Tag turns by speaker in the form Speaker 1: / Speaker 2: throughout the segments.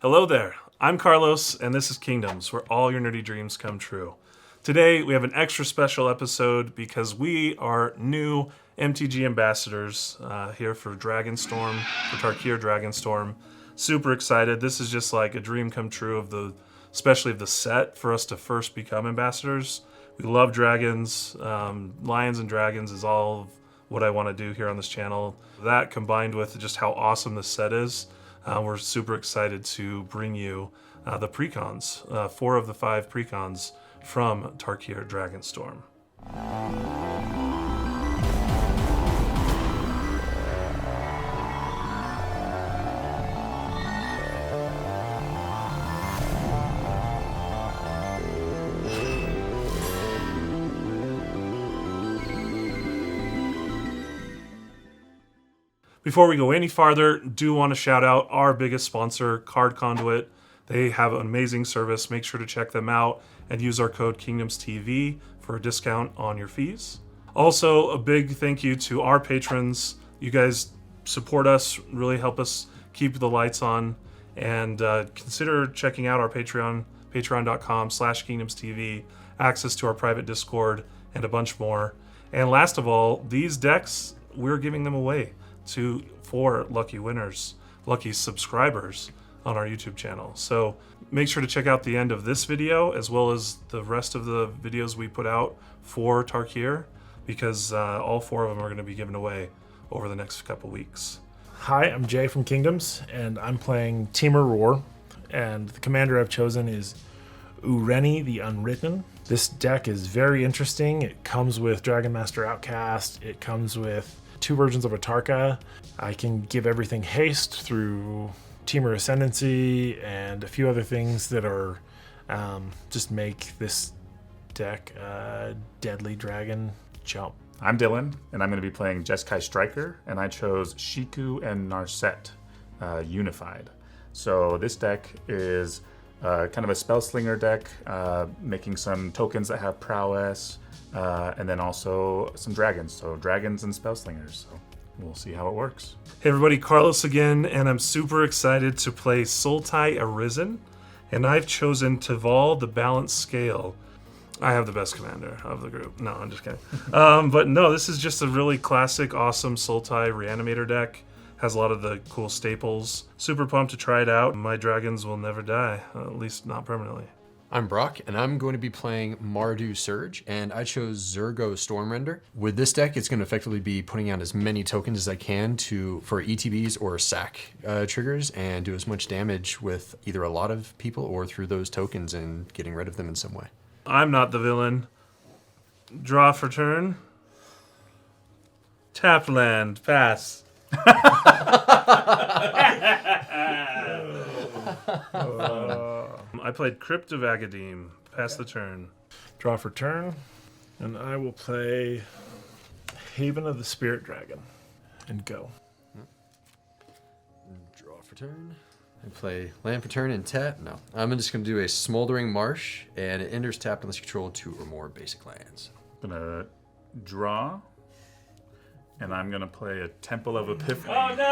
Speaker 1: Hello there, I'm Carlos, and this is Kingdoms, where all your nerdy dreams come true. Today, we have an extra special episode because we are new MTG Ambassadors here for Dragonstorm, for Tarkir Dragonstorm. Super excited. This is just like a dream come true of especially of the set, for us to first become ambassadors. We love dragons. Lions and dragons is all of what I want to do here on this channel. That combined with just how awesome this set is, we're super excited to bring you the precons, 4 of the 5 precons from Tarkir Dragonstorm. Before we go any farther, do want to shout out our biggest sponsor, Card Conduit. They have an amazing service. Make sure to check them out and use our code KingdomsTV for a discount on your fees. Also, a big thank you to our patrons. You guys support us, really help us keep the lights on, and consider checking out our Patreon, patreon.com/KingdomsTV, access to our private Discord, and a bunch more. And last of all, these decks, we're giving them away to 4 lucky winners, lucky subscribers on our YouTube channel. So make sure to check out the end of this video as well as the rest of the videos we put out for Tarkir, because all 4 of them are going to be given away over the next couple weeks.
Speaker 2: Hi, I'm Jay from Kingdoms, and I'm playing Temur Roar, and the commander I've chosen is Ureni the Unwritten. This deck is very interesting. It comes with Dragon Master Outcast. It comes with 2 versions of a Tarka. I can give everything haste through Temur Ascendancy and a few other things that are just make this deck a deadly dragon jump.
Speaker 3: I'm Dylan, and I'm going to be playing Jeskai Striker, and I chose Shiko and Narset unified. So this deck is kind of a spellslinger deck, making some tokens that have prowess, and then also some dragons. So dragons and spellslingers. So we'll see how it works.
Speaker 1: Hey everybody, Carlos again, and I'm super excited to play Sultai Arisen, and I've chosen Teval the Balanced Scale. I have the best commander of the group. No, I'm just kidding. But no, this is just a really classic, awesome Sultai Reanimator deck. Has a lot of the cool staples. Super pumped to try it out. My dragons will never die, at least not permanently.
Speaker 4: I'm Brock, and I'm going to be playing Mardu Surge, and I chose Zurgo Stormrender. With this deck, it's going to effectively be putting out as many tokens as I can for ETBs or sack triggers, and do as much damage with either a lot of people or through those tokens and getting rid of them in some way.
Speaker 1: I'm not the villain. Draw for turn. Tap land. Pass. I played Crypt of Agadim. Pass the turn.
Speaker 2: Draw for turn, and I will play Haven of the Spirit Dragon and go.
Speaker 4: Draw for turn. I play land for turn and tap. No, I'm just going to do a Smoldering Marsh, and it enters tapped unless you control 2 or more basic lands.
Speaker 3: I'm going to draw, and I'm going to play a Temple of Epiphany.
Speaker 1: Oh no!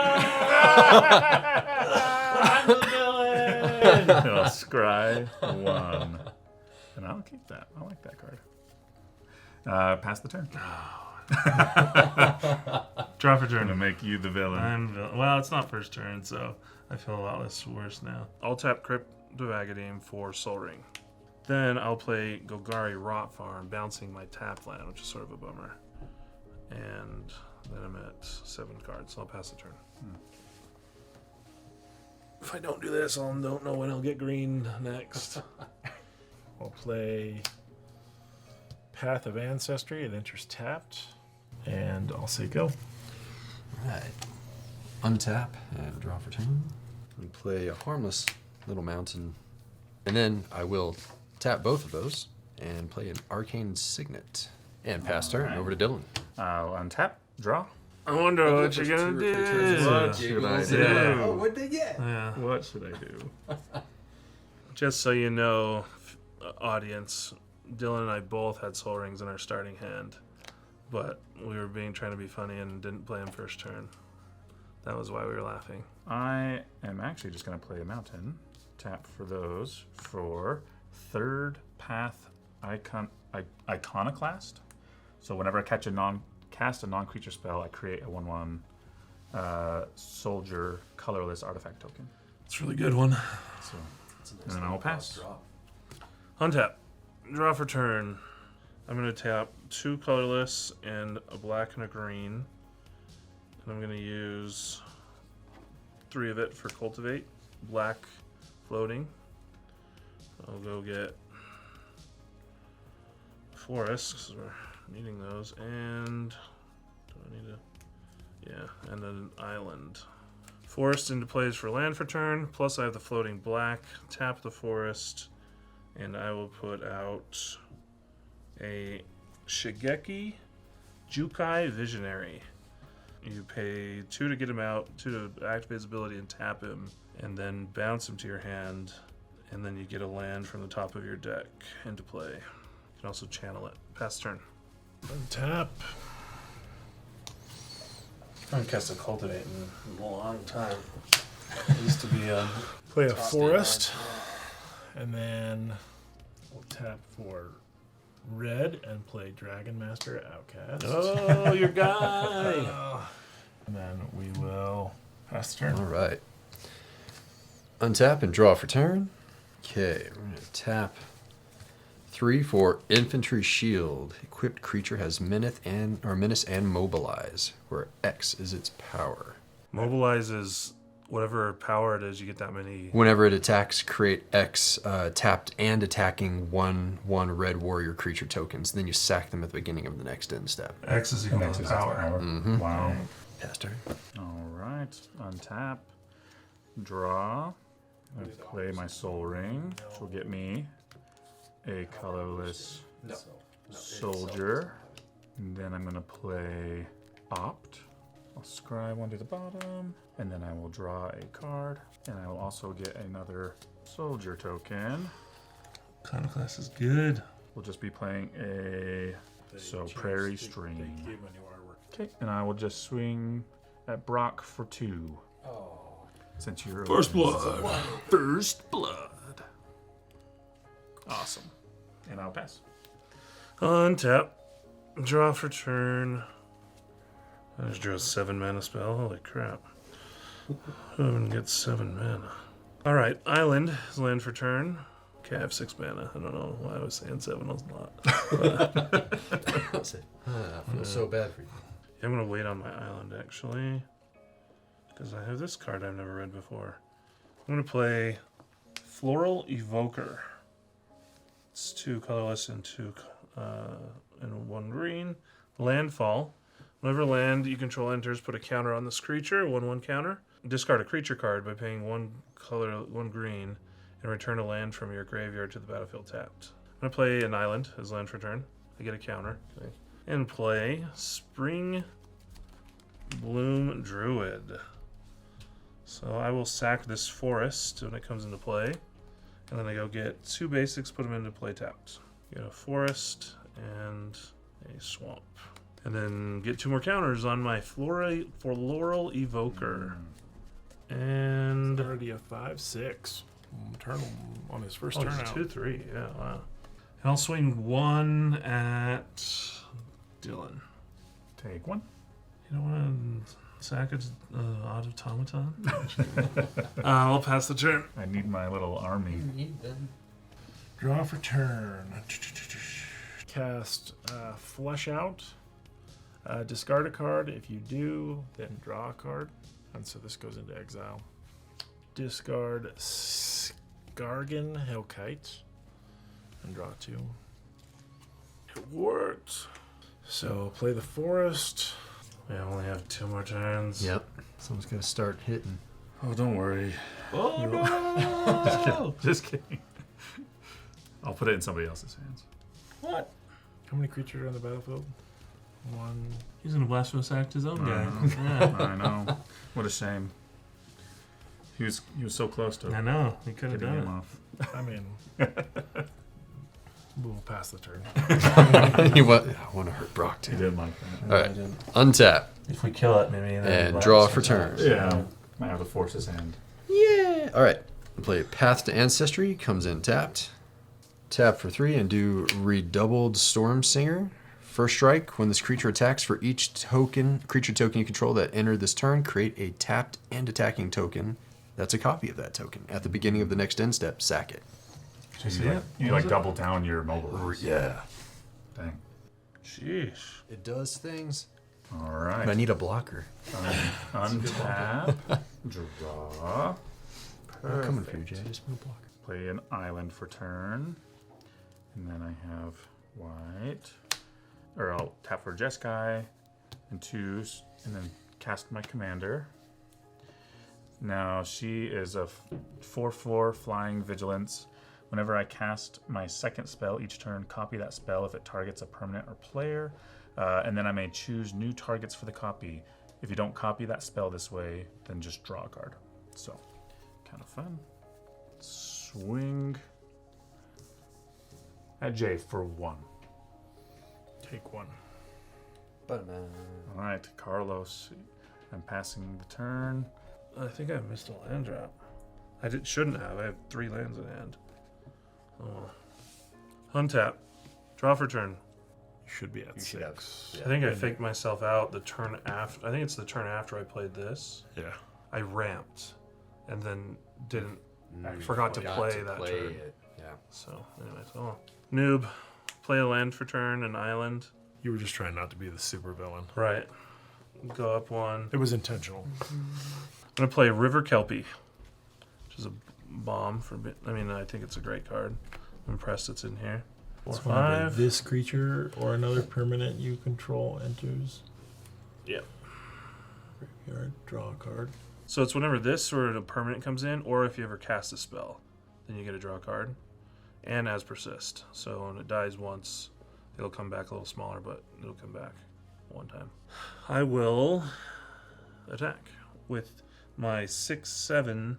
Speaker 1: I'm the villain!
Speaker 3: And I'll scry 1. And I'll keep that. I like that card. Pass the turn.
Speaker 1: Draw for turn.
Speaker 3: I'm going to make you the villain.
Speaker 1: Well, it's not first turn, so I feel a lot less worse now. I'll tap Crypt of Agadim for Soul Ring. Then I'll play Golgari Rot Farm, bouncing my tap land, which is sort of a bummer. And then I'm at 7 cards, so I'll pass the turn. If I don't do this, I don't know when I'll get green next.
Speaker 2: I'll play Path of Ancestry. It enters tapped, and I'll say go.
Speaker 4: Alright. Untap and draw for turn. And play a harmless little mountain. And then I will tap both of those and play an Arcane Signet. And pass turn over to Dylan.
Speaker 3: I'll untap, draw.
Speaker 1: I wonder what you're gonna do.
Speaker 3: What should I do?
Speaker 4: Oh, what'd they get?
Speaker 1: Yeah.
Speaker 3: What should I do?
Speaker 1: Just so you know, audience, Dylan and I both had Soul Rings in our starting hand, but we were trying to be funny and didn't play him first turn. That was why we were laughing.
Speaker 3: I am actually just going to play a mountain. Tap for those for third path iconoclast. So whenever I cast a non-creature spell, I create a 1/1 soldier colorless artifact token.
Speaker 1: It's a really good one.
Speaker 3: So, and then I will pass.
Speaker 1: Untap. Draw for turn. I'm going to tap 2 colorless and a black and a green. And I'm going to use 3 of it for cultivate. Black floating. I'll go get forests because we're needing those. And do I need to? Yeah, and then an island. Forest into plays for land for turn. Plus I have the floating black. Tap the forest. And I will put out a Shigeki Jukai Visionary. You pay 2 to get him out, 2 to activate his ability and tap him, and then bounce him to your hand, and then you get a land from the top of your deck into play. You can also channel it. Pass turn.
Speaker 2: Untap.
Speaker 1: I haven't cast a cultivate in a long time. It used to be
Speaker 2: Play a forest. And then we'll tap for red and play Dragon Master Outcast.
Speaker 1: oh, your guy.
Speaker 2: And then we will pass the turn.
Speaker 4: All right. Untap and draw for turn. Okay, we're going to tap 3 for Infantry Shield. Equipped creature has menace and mobilize, where X is its power.
Speaker 1: Mobilize is whatever power it is, you get that many.
Speaker 4: Whenever it attacks, create X tapped and attacking 1/1 red warrior creature tokens. Then you sack them at the beginning of the next end step.
Speaker 1: X is equal
Speaker 3: Next
Speaker 1: to
Speaker 3: is
Speaker 1: power.
Speaker 3: power. Wow.
Speaker 4: Pass turn.
Speaker 3: All right. Untap. Draw. I play my Soul Ring, which will get me a colorless soldier. And then I'm going to play Opt. I'll scry 1 to the bottom, and then I will draw a card, and I will also get another soldier token.
Speaker 1: Iconoclast is good.
Speaker 3: We'll just be playing a Prairie Stream. Okay, and I will just swing at Brock for 2. Since you're
Speaker 1: First blood.
Speaker 3: First blood. Awesome. And I'll pass.
Speaker 1: Untap. Draw for turn. I just drew a 7 mana spell. Holy crap. Who even gets 7 mana? Alright, island is land for turn. Okay, I have 6 mana. I don't know why I was saying 7 was a lot.
Speaker 4: I feel so bad for you.
Speaker 1: Yeah, I'm going to wait on my island actually. Because I have this card I've never read before. I'm going to play Floral Evoker. It's 2 colorless and 2 and 1 green. Landfall. Whenever land you control enters, put a counter on this creature, 1/1 counter. Discard a creature card by paying 1 green, and return a land from your graveyard to the battlefield tapped. I'm going to play an island as land for turn. I get a counter.
Speaker 4: Okay.
Speaker 1: And play Spring Bloom Druid. So I will sack this forest when it comes into play. And then I go get 2 basics, put them into play tapped. Get a forest and a swamp. And then get 2 more counters on my Floral Evoker. And
Speaker 2: Already a 5/6. Turn on his first
Speaker 1: oh,
Speaker 2: turn
Speaker 1: it's
Speaker 2: out.
Speaker 1: 2/3. Yeah, wow. And I'll swing 1 at Dylan.
Speaker 3: Take 1.
Speaker 1: You don't want to sack an automaton? I'll pass the turn.
Speaker 3: I need my little army.
Speaker 2: Draw for turn. Cast Flush Out. Discard a card. If you do, then draw a card. And so this goes into exile. Discard Skargan Hellkite. And draw 2.
Speaker 1: It worked.
Speaker 2: So play the forest.
Speaker 1: We only have 2 more turns.
Speaker 4: Yep. Someone's going to start hitting.
Speaker 3: Oh, don't worry.
Speaker 1: Oh, no!
Speaker 3: Just kidding. I'll put it in somebody else's hands.
Speaker 1: What?
Speaker 2: How many creatures are on the battlefield? 1.
Speaker 1: He's going to blasphemous act his own guy.
Speaker 3: I know. What a shame. He was so close to
Speaker 1: I know. He could have
Speaker 3: getting
Speaker 1: done
Speaker 3: him
Speaker 1: it.
Speaker 3: off.
Speaker 2: I mean, we'll pass the turn.
Speaker 4: I want to hurt Brock
Speaker 3: He
Speaker 4: too.
Speaker 3: didn't like that.
Speaker 4: All right. Untap.
Speaker 1: If we kill it, maybe.
Speaker 4: And draw for turn.
Speaker 3: Yeah. Might have to force his hand.
Speaker 4: Yeah. All right. Play Path to Ancestry. Comes in tapped. Tap for 3 and do Redoubled Storm Singer. First strike. When this creature attacks, for each creature token you control that entered this turn, create a tapped and attacking token. That's a copy of that token. At the beginning of the next end step, sack it.
Speaker 3: So you like double down your mobile.
Speaker 4: Yeah.
Speaker 3: Dang.
Speaker 1: Sheesh.
Speaker 4: It does things.
Speaker 3: All right.
Speaker 4: But I need a blocker.
Speaker 3: Untap. Draw.
Speaker 4: I'm coming for you, Jay. Just put a blocker.
Speaker 3: Play an island for turn. And then I have white. Or I'll tap for Jeskai and 2s, and then cast my commander. Now she is a 4/4 flying vigilance. Whenever I cast my second spell each turn, copy that spell if it targets a permanent or player. And then I may choose new targets for the copy. If you don't copy that spell this way, then just draw a card. So, kind of fun. Swing at J for 1.
Speaker 2: Take 1.
Speaker 3: All right, Carlos. I'm passing the turn.
Speaker 1: I think I missed a land drop. Shouldn't have. I have 3 lands in hand. Oh. Untap. Draw for turn.
Speaker 2: Should be at 6.
Speaker 1: I think I faked myself out the turn after. I think it's the turn after I played this.
Speaker 2: Yeah.
Speaker 1: I ramped, and then forgot to play that turn.
Speaker 4: Yeah.
Speaker 1: So, anyways, noob. Play a land for turn, an island.
Speaker 2: You were just trying not to be the super villain.
Speaker 1: Right. Go up 1.
Speaker 2: It was intentional.
Speaker 1: I'm gonna play River Kelpie, which is a bomb for. I think it's a great card. I'm impressed it's in here. 4/5.
Speaker 2: This creature or another permanent you control enters.
Speaker 1: Yep.
Speaker 2: Graveyard, draw a card.
Speaker 1: So it's whenever this or a permanent comes in, or if you ever cast a spell, then you get to draw a card. And as persist. So when it dies once, it'll come back a little smaller, but it'll come back 1 time. I will attack with my 6/7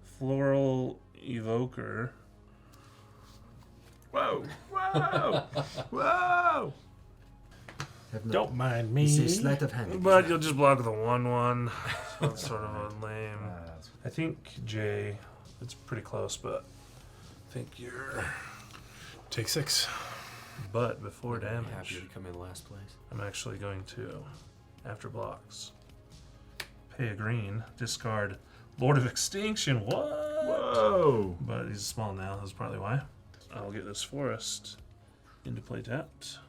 Speaker 1: Floral Evoker.
Speaker 3: Whoa! Whoa! Whoa!
Speaker 2: Don't mind me.
Speaker 4: Sleight of hand.
Speaker 1: But you'll just block the 1/1. So it's sort of a lame. I think Jay, it's pretty close, but I think you're.
Speaker 2: Take 6.
Speaker 1: But before
Speaker 4: Happy
Speaker 1: damage,
Speaker 4: to come in last place.
Speaker 1: I'm actually going to, after blocks, pay a green, discard Lord of Extinction. What?
Speaker 3: Whoa!
Speaker 1: But he's small now. That's probably why. I'll get this forest into play tapped.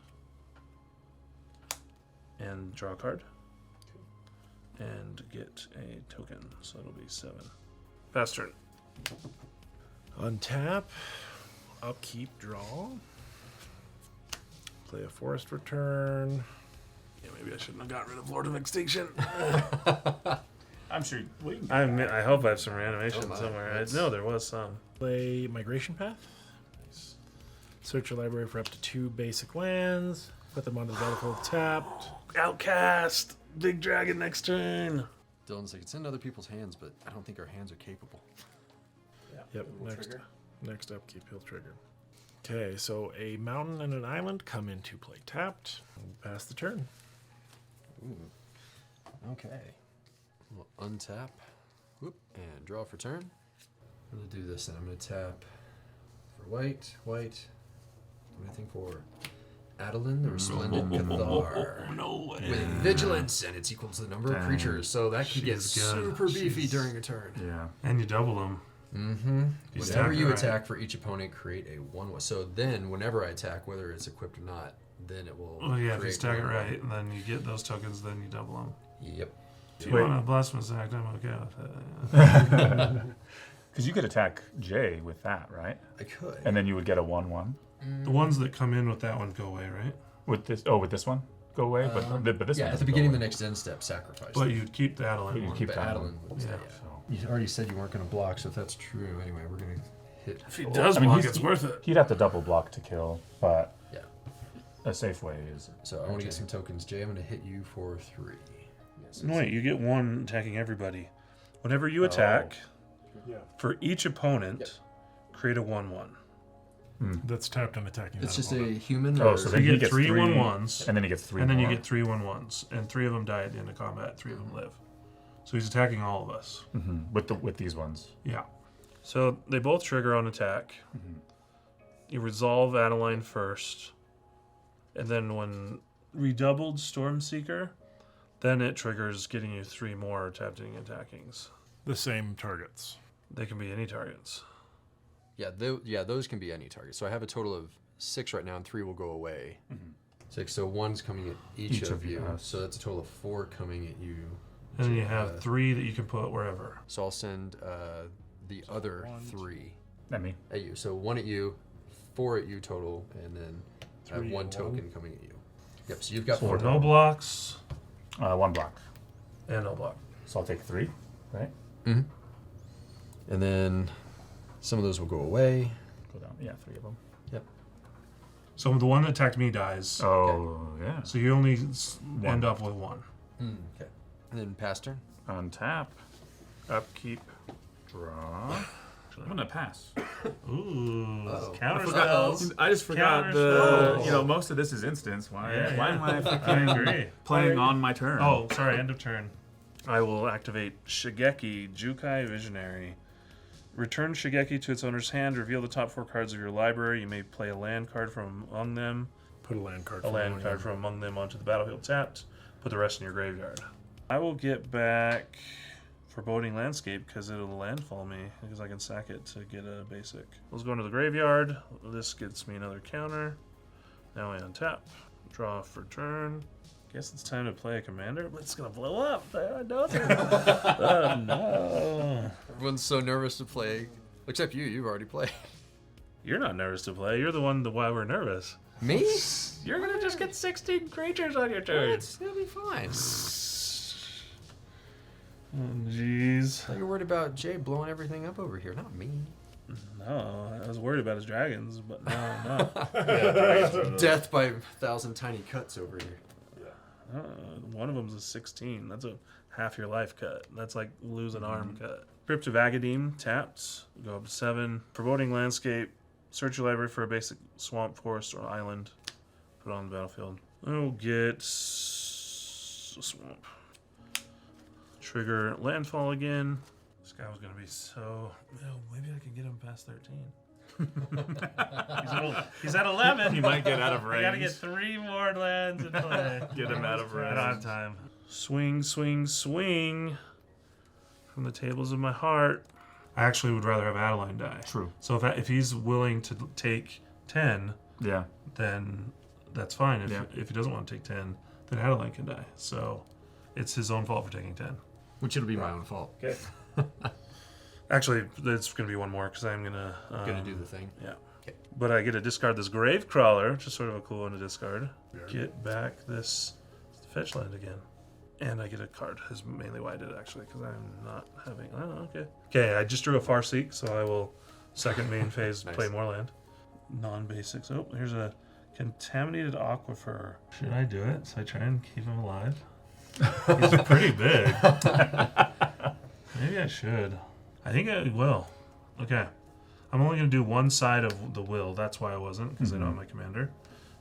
Speaker 1: And draw a card. And get a token. So it'll be 7. Fast turn.
Speaker 2: Untap. Upkeep, draw. Play a forest return.
Speaker 1: Yeah, maybe I shouldn't have got rid of Lord of Extinction.
Speaker 3: I'm sure.
Speaker 1: I hope I have some reanimation
Speaker 4: my,
Speaker 1: somewhere. I
Speaker 4: that's-
Speaker 1: know there was some.
Speaker 2: Play Migration Path. Nice. Search your library for up to 2 basic lands. Put them onto the battlefield tapped.
Speaker 1: Outcast! Big dragon next turn!
Speaker 4: Dylan's like, it's in other people's hands, but I don't think our hands are capable.
Speaker 2: Yep, next upkeep, he'll trigger. Okay, so a mountain and an island come into play tapped. Pass the turn.
Speaker 4: Ooh. Okay. We'll untap. Whoop, and draw for turn. I'm going to do this, and I'm going to tap for white. Do anything for Adeline, the Resplendent Cathar.
Speaker 1: No way.
Speaker 4: With vigilance, and it's equal to the number of creatures, so that could get
Speaker 1: She's good.
Speaker 4: super beefy during a turn.
Speaker 3: Yeah.
Speaker 1: And you double them.
Speaker 4: Mm-hmm.
Speaker 1: You
Speaker 4: Whenever
Speaker 1: stack
Speaker 4: you
Speaker 1: it right.
Speaker 4: attack for each opponent, create a 1/1. So then, whenever I attack, whether it's equipped or not, then it will.
Speaker 1: Oh yeah, if you
Speaker 4: create
Speaker 1: stack it
Speaker 4: 1/1.
Speaker 1: right, and then you get those tokens, then you double them.
Speaker 4: Yep.
Speaker 1: If you want to bless act, I'm okay with that.
Speaker 3: Because you could attack Jay with that, right?
Speaker 4: I could.
Speaker 3: And then you would get a 1/1
Speaker 1: The ones that come in with that one go away, right?
Speaker 3: with this. Oh, with this one, go away. But this
Speaker 4: yeah,
Speaker 3: one
Speaker 4: at the beginning of the next end step, sacrifice.
Speaker 1: But you'd keep the Adeline
Speaker 3: You
Speaker 1: one.
Speaker 3: keep
Speaker 4: But
Speaker 3: that
Speaker 4: Adeline
Speaker 3: one.
Speaker 4: would stay,
Speaker 1: Yeah.
Speaker 4: yeah.
Speaker 3: So
Speaker 4: You already said you weren't going to block, so if that's true, anyway, we're going to hit.
Speaker 1: If he does
Speaker 3: I mean,
Speaker 1: block,
Speaker 3: he's-
Speaker 1: it's worth it.
Speaker 3: he'd have to double block to kill, but
Speaker 4: Yeah.
Speaker 3: a safe way is.
Speaker 4: So I want to get some tokens. Jay, I'm going to hit you for 3. Yes,
Speaker 1: No, wait, you get 1 attacking everybody. Whenever you attack,
Speaker 2: Yeah.
Speaker 1: for each opponent, create a 1/1.
Speaker 2: That's tapped and attacking.
Speaker 4: It's
Speaker 2: that
Speaker 4: just a
Speaker 2: opponent.
Speaker 4: human.
Speaker 3: Oh,
Speaker 4: or-
Speaker 3: so
Speaker 1: So
Speaker 3: then
Speaker 1: you
Speaker 3: he
Speaker 1: get
Speaker 3: gets
Speaker 1: 3
Speaker 3: three
Speaker 1: 1/1s,
Speaker 3: and then he gets 3
Speaker 1: and then you
Speaker 3: more.
Speaker 1: get 3 1/1s, and 3 of them die at the end of combat. 3 of them live. So he's attacking all of us.
Speaker 3: with these ones.
Speaker 1: Yeah. So they both trigger on attack. You resolve Adeline first, and then when redoubled Stormseeker, then it triggers getting you 3 more tapping and attackings.
Speaker 2: The same targets.
Speaker 1: They can be any targets.
Speaker 4: Yeah, those can be any target. So I have a total of 6 right now, and 3 will go away. 6. So 1's coming at each of you. So that's a total of 4 coming at you.
Speaker 1: And then you have 3 that you can put wherever.
Speaker 4: So I'll send the other 3
Speaker 3: I mean,
Speaker 4: at you. So 1 at you, 4 at you total, and then I have
Speaker 2: 3
Speaker 4: 1
Speaker 2: at
Speaker 4: token coming at you. Yep. So you've got
Speaker 1: So
Speaker 4: 4
Speaker 1: no
Speaker 4: total.
Speaker 1: blocks
Speaker 3: 1 block.
Speaker 1: and no block.
Speaker 3: So I'll take 3, right?
Speaker 4: And then some of those will go away.
Speaker 3: Go down. Yeah, 3 of them.
Speaker 4: Yep.
Speaker 1: So the one that attacked me dies.
Speaker 3: Oh, yeah.
Speaker 1: So you only end up with 1.
Speaker 4: Okay. And then pass turn.
Speaker 3: Untap, upkeep, draw. I'm gonna pass.
Speaker 1: Ooh, counter
Speaker 4: forgot-
Speaker 1: spells.
Speaker 5: I just forgot
Speaker 1: Counterspell.
Speaker 5: most of this is instance. Why
Speaker 1: Yeah,
Speaker 5: why
Speaker 1: yeah.
Speaker 5: am I
Speaker 1: I
Speaker 5: freaking
Speaker 1: agree.
Speaker 5: playing on my turn?
Speaker 1: Oh, sorry, end of turn. I will activate Shigeki, Jukai Visionary. Return Shigeki to its owner's hand. Reveal the top 4 cards of your library. You may play a land card from among them.
Speaker 2: Put a land card.
Speaker 1: A land card from among them onto the battlefield tapped. Put the rest in your graveyard. I will get back Foreboding Landscape because it'll landfall me because I can sack it to get a basic. Let's go into the graveyard. This gets me another counter. Now I untap. Draw for turn. Guess it's time to play a commander, but it's gonna blow up. I know it. Oh no.
Speaker 4: Everyone's so nervous to play, except you. You've already played.
Speaker 1: You're not nervous to play. You're the one why we're nervous.
Speaker 4: Me?
Speaker 1: You're gonna just get 16 creatures on your turn.
Speaker 4: It'll be fine.
Speaker 1: Oh, jeez.
Speaker 4: You're worried about Jay blowing everything up over here, not me.
Speaker 1: No, I was worried about his dragons, but no, I'm not.
Speaker 4: Death by 1,000 tiny cuts over here.
Speaker 1: One of them's a 16. That's a half your life cut. That's like lose an arm cut. Crypt of Agadim, tapped. Go up to 7. Foreboding Landscape. Search your library for a basic swamp, forest, or island. Put it on the battlefield. I'll get swamp. Trigger landfall again. This guy was gonna be so. Oh, maybe I can get him past 13. He's at 11.
Speaker 5: He might get out of range.
Speaker 1: I gotta get 3 more lands in play.
Speaker 5: Get him out of
Speaker 1: I don't have
Speaker 5: range.
Speaker 1: time. Swing, swing, swing. From the tables of my heart. I actually would rather have Adeline die.
Speaker 3: True.
Speaker 1: So if he's willing to take 10,
Speaker 3: Yeah.
Speaker 1: then that's fine.
Speaker 3: Yeah.
Speaker 1: If he doesn't want to take 10, then Adeline can die. So it's his own fault for taking 10.
Speaker 4: Which it'll be my own fault.
Speaker 1: Okay. Actually, there's going to be one more because I'm going to...
Speaker 4: Gonna do the thing.
Speaker 1: Yeah.
Speaker 4: Okay.
Speaker 1: But I get to discard this Grave Crawler, which is sort of a cool one to discard. Get back this fetch land again. And I get a card, is mainly why I did it, actually, because I'm not having... Oh, okay. Okay, I just drew a Farseek, so I will, second main phase,
Speaker 4: Nice.
Speaker 1: play more land. Non-basics. Oh, here's a Contaminated Aquifer. Should I do it so I try and keep him alive? He's pretty big. Maybe I should. I think I will. Okay. I'm only going to do one side of the will. That's why I wasn't, because I don't have my commander.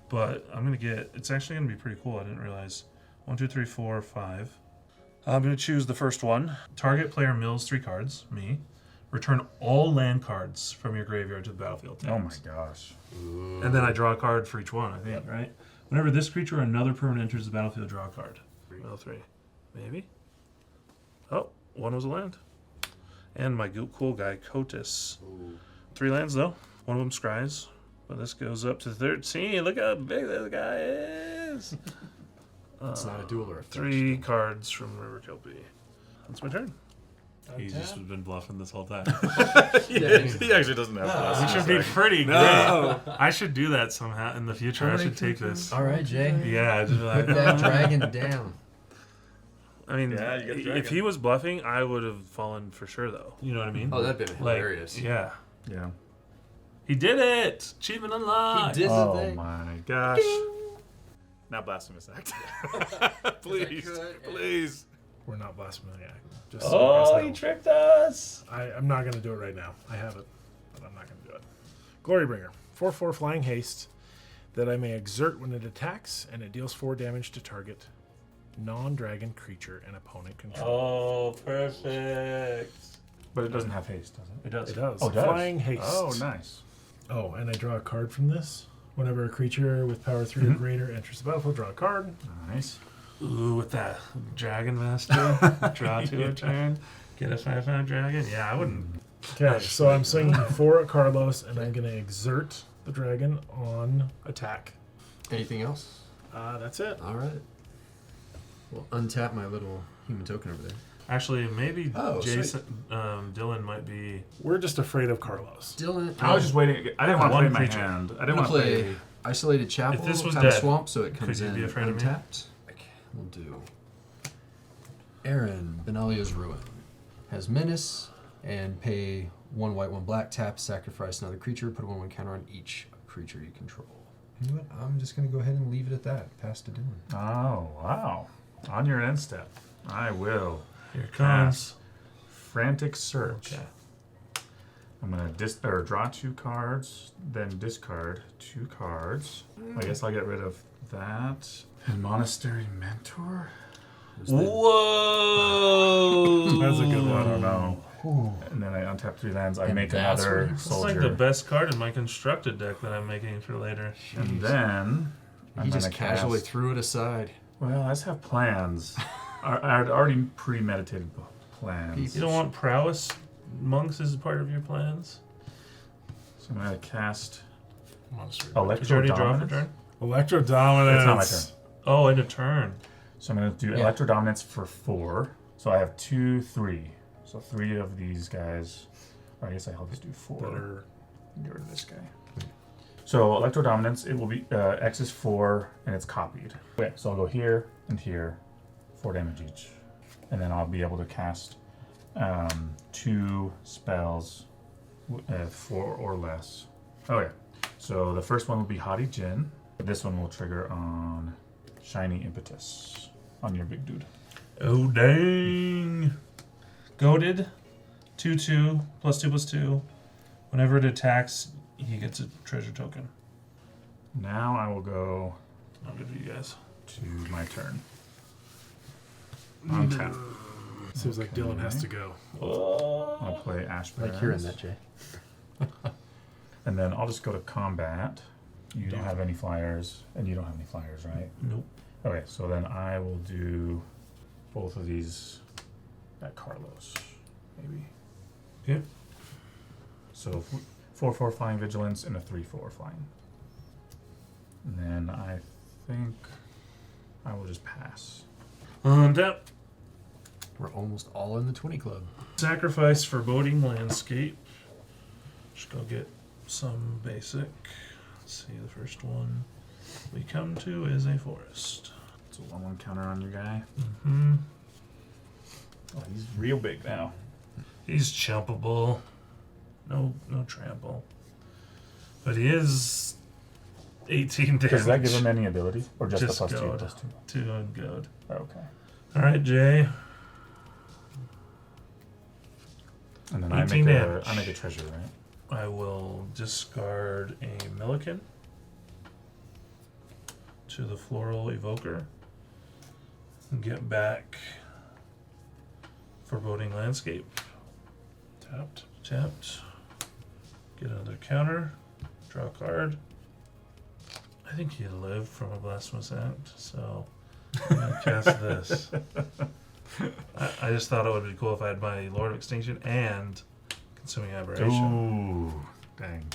Speaker 1: But I'm going to get... It's actually going to be pretty cool. I didn't realize... 1, 2, 3, 4, 5. I'm going to choose the first one. Target player mills 3 cards, me. Return all land cards from your graveyard to the battlefield.
Speaker 3: Oh my gosh.
Speaker 1: And then I draw a card for each one, I think, right? Whenever this creature or another permanent enters the battlefield, draw a card. Well, 3. Maybe? Oh, 1 was a land. And my cool guy, Kotis. 3 lands, though. One of them scries. But this goes up to 13. Look how big this guy is.
Speaker 4: It's not a duel or a
Speaker 1: 3 cards from River Kelpie. That's my turn.
Speaker 5: He's just been bluffing this whole time.
Speaker 3: He actually doesn't have
Speaker 1: We should be pretty great. I should do that somehow in the future. I should take this.
Speaker 4: All right, Jay.
Speaker 1: Yeah, just be like,
Speaker 4: Put that dragon down.
Speaker 1: I mean,
Speaker 3: Yeah, you get a
Speaker 1: if
Speaker 3: dragon.
Speaker 1: he was bluffing, I would have fallen for sure, though. You know what I mean?
Speaker 4: Oh, that'd been
Speaker 1: Like,
Speaker 4: hilarious.
Speaker 1: yeah.
Speaker 3: Yeah.
Speaker 1: He did it! Achievement unlocked!
Speaker 4: He did the
Speaker 3: Oh
Speaker 4: thing.
Speaker 3: my gosh. Now blasphemous act. Please. Please.
Speaker 2: We're not blasphemaniac. Just
Speaker 1: Oh,
Speaker 2: you
Speaker 1: he
Speaker 2: guys
Speaker 1: tricked us!
Speaker 2: know. I'm not going to do it right now. I have it, but I'm not going to do it. Glorybringer. 4/4 flying haste that I may exert when it attacks, and it deals 4 damage to target non-dragon creature and opponent control.
Speaker 1: Oh, perfect.
Speaker 3: But it doesn't have haste, does it?
Speaker 1: It does.
Speaker 2: It does.
Speaker 3: Oh, it does?
Speaker 2: Flying haste.
Speaker 3: Oh, nice.
Speaker 2: Oh, and I draw a card from this. Whenever a creature with power 3 or greater enters the battlefield, draw a card.
Speaker 3: Nice.
Speaker 1: Ooh, with that Dragon Master, draw 2 a turn, get a 5/5 dragon. Yeah, I wouldn't.
Speaker 2: Okay, so I'm swinging 4 at Carlos, and I'm going to exert the dragon on attack.
Speaker 4: Anything else?
Speaker 2: That's it.
Speaker 4: All right. We'll untap my little human token over there.
Speaker 1: Actually, maybe
Speaker 4: Oh,
Speaker 1: Jason, Dylan might be.
Speaker 2: We're just afraid of Carlos.
Speaker 4: Dylan.
Speaker 3: I was just waiting. I didn't want to
Speaker 1: One
Speaker 3: play my
Speaker 1: creature.
Speaker 3: hand. I
Speaker 4: I'm
Speaker 3: didn't
Speaker 4: gonna
Speaker 3: want to
Speaker 4: play
Speaker 3: play.
Speaker 4: Isolated Chapel.
Speaker 1: If this was
Speaker 4: have a
Speaker 1: dead,
Speaker 4: swamp, so it comes
Speaker 1: you
Speaker 4: in
Speaker 1: be afraid of me?
Speaker 4: untapped. We'll do. Aaron Benalia's Ruin has Menace and pay 1 white, 1 black. Tap, sacrifice another creature. Put a 1/1 counter on each creature you control. You know what? I'm just gonna go ahead and leave it at that. Pass to Dylan.
Speaker 3: Oh, wow. On your end step. I will.
Speaker 1: Here it comes.
Speaker 3: Frantic Search.
Speaker 1: Okay.
Speaker 3: I'm going to draw 2 cards, then discard 2 cards. I guess I'll get rid of that. And Monastery Mentor?
Speaker 1: Whoa!
Speaker 2: That's a good one.
Speaker 3: I don't know. And then I untap 3 lands. I
Speaker 4: And
Speaker 3: make
Speaker 4: that's where
Speaker 3: another
Speaker 4: you-
Speaker 1: It's like
Speaker 3: soldier.
Speaker 1: the best card in my constructed deck that I'm making for later.
Speaker 3: And then I'm
Speaker 4: He just
Speaker 3: gonna
Speaker 4: casually
Speaker 3: cast-
Speaker 4: threw it aside.
Speaker 3: Well, I just have plans. I had already premeditated plans.
Speaker 1: You don't want prowess monks as part of your plans?
Speaker 3: So I'm going to cast
Speaker 2: Monster.
Speaker 1: Did you
Speaker 3: Electro
Speaker 1: already draw for
Speaker 3: Dominance.
Speaker 1: turn?
Speaker 2: Electro Dominance.
Speaker 3: It's not my turn.
Speaker 1: Oh, end of turn.
Speaker 3: So I'm going to do
Speaker 4: Yeah.
Speaker 3: Electro Dominance for 4. So I have 2, 3. So 3 of these guys. Or I guess I'll just do 4.
Speaker 2: Better.
Speaker 3: Get rid of this guy. So Electro Dominance, it will be X is 4 and it's copied. Okay, so I'll go here and here, 4 damage each, and then I'll be able to cast 2 spells, 4 or less. Oh yeah. So the first one will be Haughty Djinn. This one will trigger on Shiny Impetus on your big dude.
Speaker 1: Oh, dang. Goaded. 2/2, +2/+2. Whenever it attacks, he gets a treasure token.
Speaker 3: Now I will go
Speaker 1: I'll give it to you guys.
Speaker 3: to my turn. On 10.
Speaker 2: Seems like Dylan has to go.
Speaker 3: I'll play Ash
Speaker 4: Like hearing
Speaker 3: Barrens.
Speaker 4: that, Jay.
Speaker 3: And then I'll just go to combat. You don't have any flyers, and you don't have any flyers, right?
Speaker 1: Nope.
Speaker 3: Okay, so then I will do both of these at Carlos, maybe.
Speaker 1: Okay.
Speaker 3: So 4/4 flying vigilance and a 3/4 flying. And then I think I will just pass.
Speaker 1: Untap.
Speaker 4: We're almost all in the 20 club.
Speaker 1: Sacrifice Foreboding Landscape. Just go get some basic. Let's see, the first one we come to is a forest.
Speaker 3: It's a 1/1 counter on your guy.
Speaker 1: Hmm.
Speaker 3: Oh, he's real big now.
Speaker 1: He's chumpable. No trample. But he is 18 damage.
Speaker 3: Does that give him any ability, or just,
Speaker 1: Just
Speaker 3: the +2?
Speaker 1: goad.
Speaker 3: +2.
Speaker 1: 2 and goad.
Speaker 3: Okay.
Speaker 1: Alright, Jay.
Speaker 3: And then I
Speaker 1: 18
Speaker 3: make
Speaker 1: damage.
Speaker 3: I make a treasure, right?
Speaker 1: I will discard a Milliken to the Floral Evoker and get back Foreboding Landscape. Tapped. Get another counter. Draw a card. I think he lived from a Blasphemous Act, so I'm going to cast this. I just thought it would be cool if I had my Lord of Extinction and Consuming Aberration.
Speaker 3: Ooh, dang.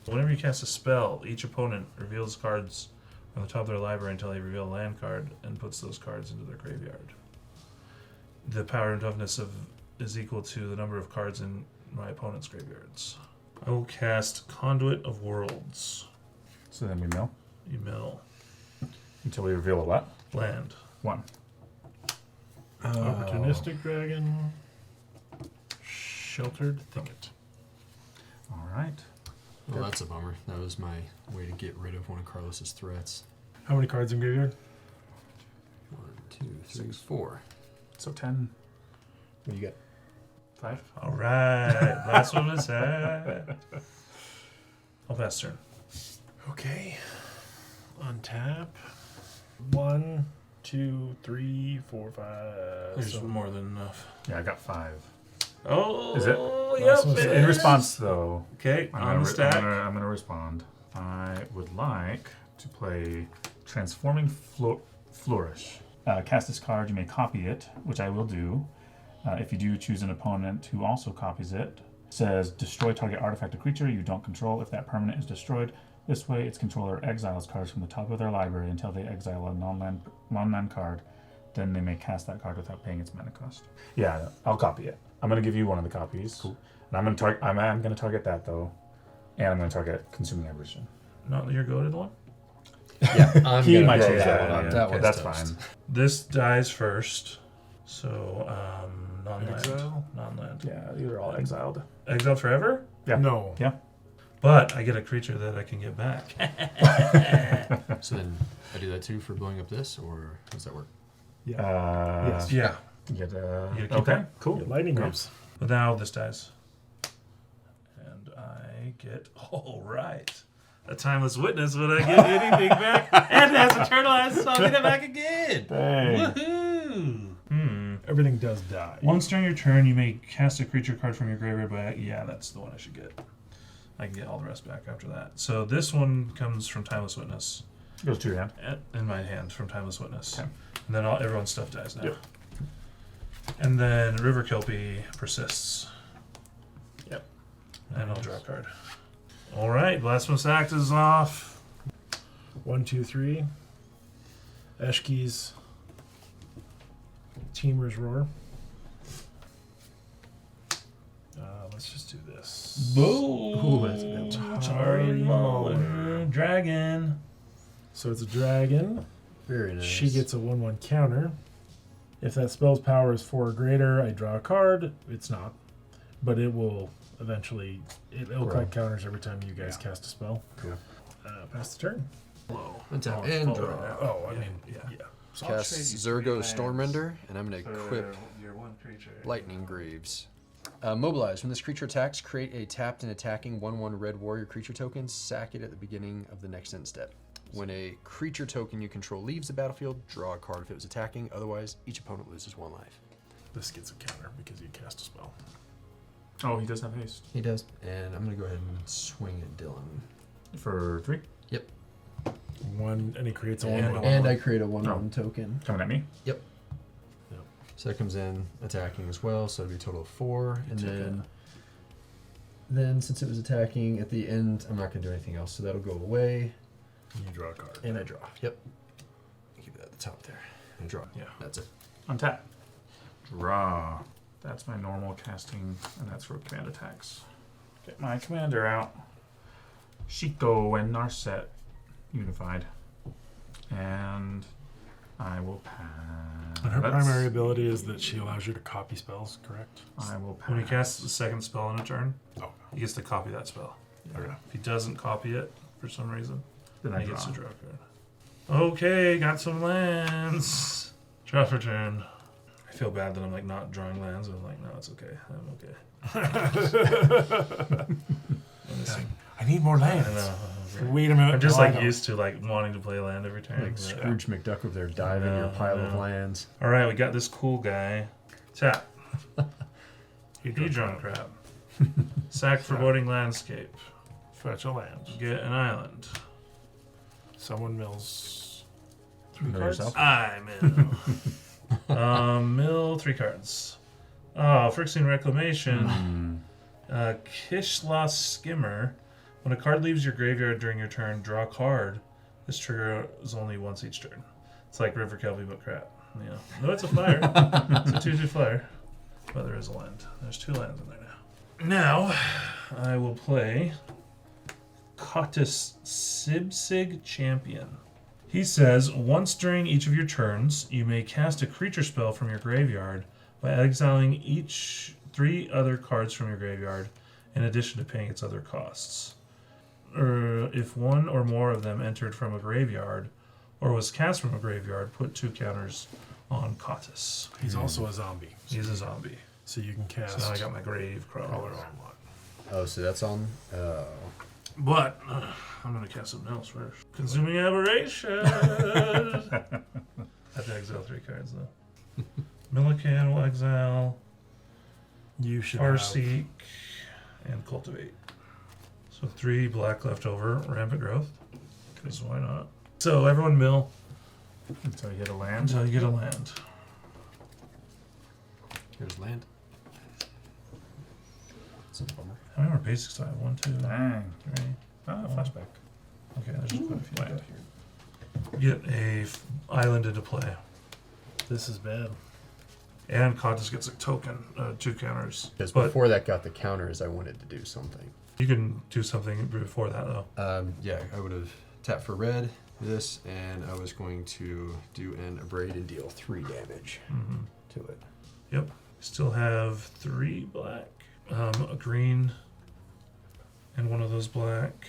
Speaker 1: Whenever you cast a spell, each opponent reveals cards on the top of their library until they reveal a land card and puts those cards into their graveyard. The power and toughness is equal to the number of cards in my opponent's graveyards. I will cast Conduit of Worlds.
Speaker 3: So then we mill
Speaker 1: You mill.
Speaker 3: until we reveal a what?
Speaker 1: Land.
Speaker 3: 1.
Speaker 2: Opportunistic Dragon. Sheltered Thicket.
Speaker 3: All right.
Speaker 4: Well, that's a bummer. That was my way to get rid of one of Carlos's threats.
Speaker 2: How many cards in graveyard?
Speaker 4: 1, 2, 3, 4.
Speaker 3: So 10.
Speaker 4: What do you got?
Speaker 3: 5.
Speaker 1: Alright. Blasphemous Act. I'll pass turn.
Speaker 2: Okay. Untap. 1, 2, 3, 4, 5.
Speaker 1: There's
Speaker 2: So
Speaker 1: more than enough.
Speaker 3: Yeah, I got 5.
Speaker 1: Oh,
Speaker 3: Is it?
Speaker 1: Yep.
Speaker 2: one's
Speaker 1: it
Speaker 3: In
Speaker 1: is.
Speaker 3: response, though,
Speaker 1: Okay,
Speaker 3: I'm
Speaker 1: on
Speaker 3: gonna
Speaker 1: the stack.
Speaker 3: I'm gonna respond. I would like to play Transforming Flourish. Cast this card, you may copy it, which I will do. If you do, choose an opponent who also copies it. Says destroy target artifact or creature you don't control. If that permanent is destroyed, this way its controller exiles cards from the top of their library until they exile a non-land card. Then they may cast that card without paying its mana cost. Yeah, I'll copy it. I'm gonna give you one of the copies. Cool. And I'm gonna target that though, and I'm gonna target Consuming Aberration.
Speaker 1: Not your goated one.
Speaker 4: Yeah, I'm
Speaker 3: He
Speaker 4: gonna
Speaker 3: might
Speaker 4: go
Speaker 3: choose
Speaker 4: that
Speaker 3: that
Speaker 4: one.
Speaker 3: one.
Speaker 4: That
Speaker 3: Okay,
Speaker 4: one's
Speaker 3: that's
Speaker 4: toast.
Speaker 3: fine.
Speaker 1: This dies first. So, non-land.
Speaker 2: Exile?
Speaker 1: Non-land.
Speaker 3: Yeah, you're all exiled.
Speaker 1: Exile forever?
Speaker 3: Yeah.
Speaker 2: No.
Speaker 3: Yeah.
Speaker 1: But I get a creature that I can get back.
Speaker 4: So then I do that too for blowing up this, or how does that work?
Speaker 2: Yes.
Speaker 1: Yeah.
Speaker 3: You get,
Speaker 1: You keep
Speaker 3: okay,
Speaker 1: that?
Speaker 3: cool.
Speaker 2: Lightning Greaves.
Speaker 1: But now this dies. And I get, all right. A Timeless Witness, but I get anything back. And it has Eternalized, so I'll get it back again.
Speaker 3: Dang.
Speaker 1: Woohoo!
Speaker 2: Everything does die.
Speaker 1: Once during your turn, you may cast a creature card from your graveyard by... Yeah, that's the one I should get. I can get all the rest back after that. So this one comes from Timeless Witness.
Speaker 3: Goes to your hand.
Speaker 1: In my hand from Timeless Witness.
Speaker 3: Okay.
Speaker 1: And then everyone's stuff dies now.
Speaker 3: Yep.
Speaker 1: And then River Kelpie persists.
Speaker 3: Yep.
Speaker 1: And I'll draw a card. Alright, Blasphemous Act is off.
Speaker 2: 1, 2, 3. Eshki's Teamer's Roar. Let's just do this.
Speaker 1: Ooh,
Speaker 2: that's a bit
Speaker 1: Tari Mauler. Dragon.
Speaker 2: So it's a dragon.
Speaker 4: Very nice.
Speaker 2: She gets a 1/1 counter. If that spell's power is 4 or greater, I draw a card. It's not. But it will eventually... It'll collect counters every time you guys cast a spell.
Speaker 4: Cool.
Speaker 2: Pass the turn.
Speaker 4: Untap and draw.
Speaker 2: Oh, I mean,
Speaker 1: yeah.
Speaker 2: So
Speaker 4: Cast Zurgo Stormrender, and I'm going to equip
Speaker 1: your one creature.
Speaker 4: Lightning Greaves. Mobilize. When this creature attacks, create a tapped and attacking 1/1 red warrior creature token. Sack it at the beginning of the next end step. When a creature token you control leaves the battlefield, draw a card if it was attacking. Otherwise, each opponent loses 1 life.
Speaker 2: this gets a counter because you cast a spell.
Speaker 3: Oh, he does have haste.
Speaker 4: He does. And I'm going to go ahead and swing at Dylan.
Speaker 3: For 3.
Speaker 4: Yep.
Speaker 2: And he creates a
Speaker 4: And,
Speaker 2: 1/1.
Speaker 4: and I create a 1/1 token.
Speaker 3: Coming at me.
Speaker 4: Yep. So that comes in attacking as well, so it'd be a total of 4. And then since it was attacking at the end, I'm not going to do anything else, so that'll go away.
Speaker 2: You draw a card.
Speaker 4: And I draw. Yep. Keep it at the top there. And draw.
Speaker 2: Yeah.
Speaker 4: That's it.
Speaker 3: Untap. Draw. That's my normal casting, and that's for command attacks. Get my commander out. Shiko and Narset unified. And I will pass.
Speaker 2: And her primary ability is that she allows you to copy spells, correct?
Speaker 3: I will pass.
Speaker 1: When he casts the second spell in a turn,
Speaker 2: Oh.
Speaker 1: he gets to copy that spell.
Speaker 2: Okay.
Speaker 1: If he doesn't copy it for some reason,
Speaker 3: Then I
Speaker 1: he gets
Speaker 3: draw.
Speaker 1: to draw a card. Okay, got some lands. Draw for turn. I feel bad that I'm like not drawing lands. I'm like, no, it's okay. I'm okay.
Speaker 2: I need more
Speaker 1: I
Speaker 2: lands.
Speaker 1: know.
Speaker 2: Wait a minute.
Speaker 1: I'm just
Speaker 2: no, I
Speaker 1: like
Speaker 2: don't.
Speaker 1: used to like wanting to play land every turn.
Speaker 4: Like
Speaker 1: but-
Speaker 4: Scrooge McDuck over there diving your pile of lands.
Speaker 1: All right, we got this cool guy. Tap.
Speaker 2: You
Speaker 1: You
Speaker 2: draw
Speaker 1: draw crap. Sack Foreboding Landscape.
Speaker 2: Fetch a land.
Speaker 1: Get an island.
Speaker 2: Someone mills 3
Speaker 3: Mill
Speaker 2: cards.
Speaker 3: yourself.
Speaker 1: I mill. Mill 3 cards. Oh, Phyrexian Reclamation. Kishla Skimmer. When a card leaves your graveyard during your turn, draw a card. This trigger is only once each turn. It's like River Kelpie, but crap. Yeah. No, it's a flyer. It's a 2/2 flyer. But there is a land. There's 2 lands in there now. Now, I will play Kotis Sibsig Champion. He says, once during each of your turns, you may cast a creature spell from your graveyard by exiling each 3 other cards from your graveyard in addition to paying its other costs. Or if one or more of them entered from a graveyard or was cast from a graveyard, put 2 counters on Kotis.
Speaker 2: He's also a zombie.
Speaker 1: He's a zombie.
Speaker 2: So you can cast
Speaker 1: So now I got my grave crawler.
Speaker 2: Crawler on one.
Speaker 4: Oh, so that's on.
Speaker 1: But I'm gonna cast something else first. Consuming Aberration. I have to exile 3 cards though. Millican will exile.
Speaker 2: You should have.
Speaker 1: Farseek and Cultivate. So 3 black left over. Rampant Growth. Because why not? So everyone mill
Speaker 3: Until you hit a land.
Speaker 1: until you get a land.
Speaker 4: Here's land. It's a bummer.
Speaker 1: How many more basics do I have? 1, 2,
Speaker 3: Dang.
Speaker 1: 3.
Speaker 3: Ah, flashback.
Speaker 1: Okay, there's just quite a few land here. Get a island into play.
Speaker 2: This is bad.
Speaker 1: And Cod just gets a token, 2 counters.
Speaker 4: Because
Speaker 1: But
Speaker 4: before that got the counters, I wanted to do something.
Speaker 1: you can do something before that though.
Speaker 4: Yeah, I would have tapped for red, this, and I was going to do an abrade and deal 3 damage to it.
Speaker 1: Yep. Still have 3 black, a green, and one of those black.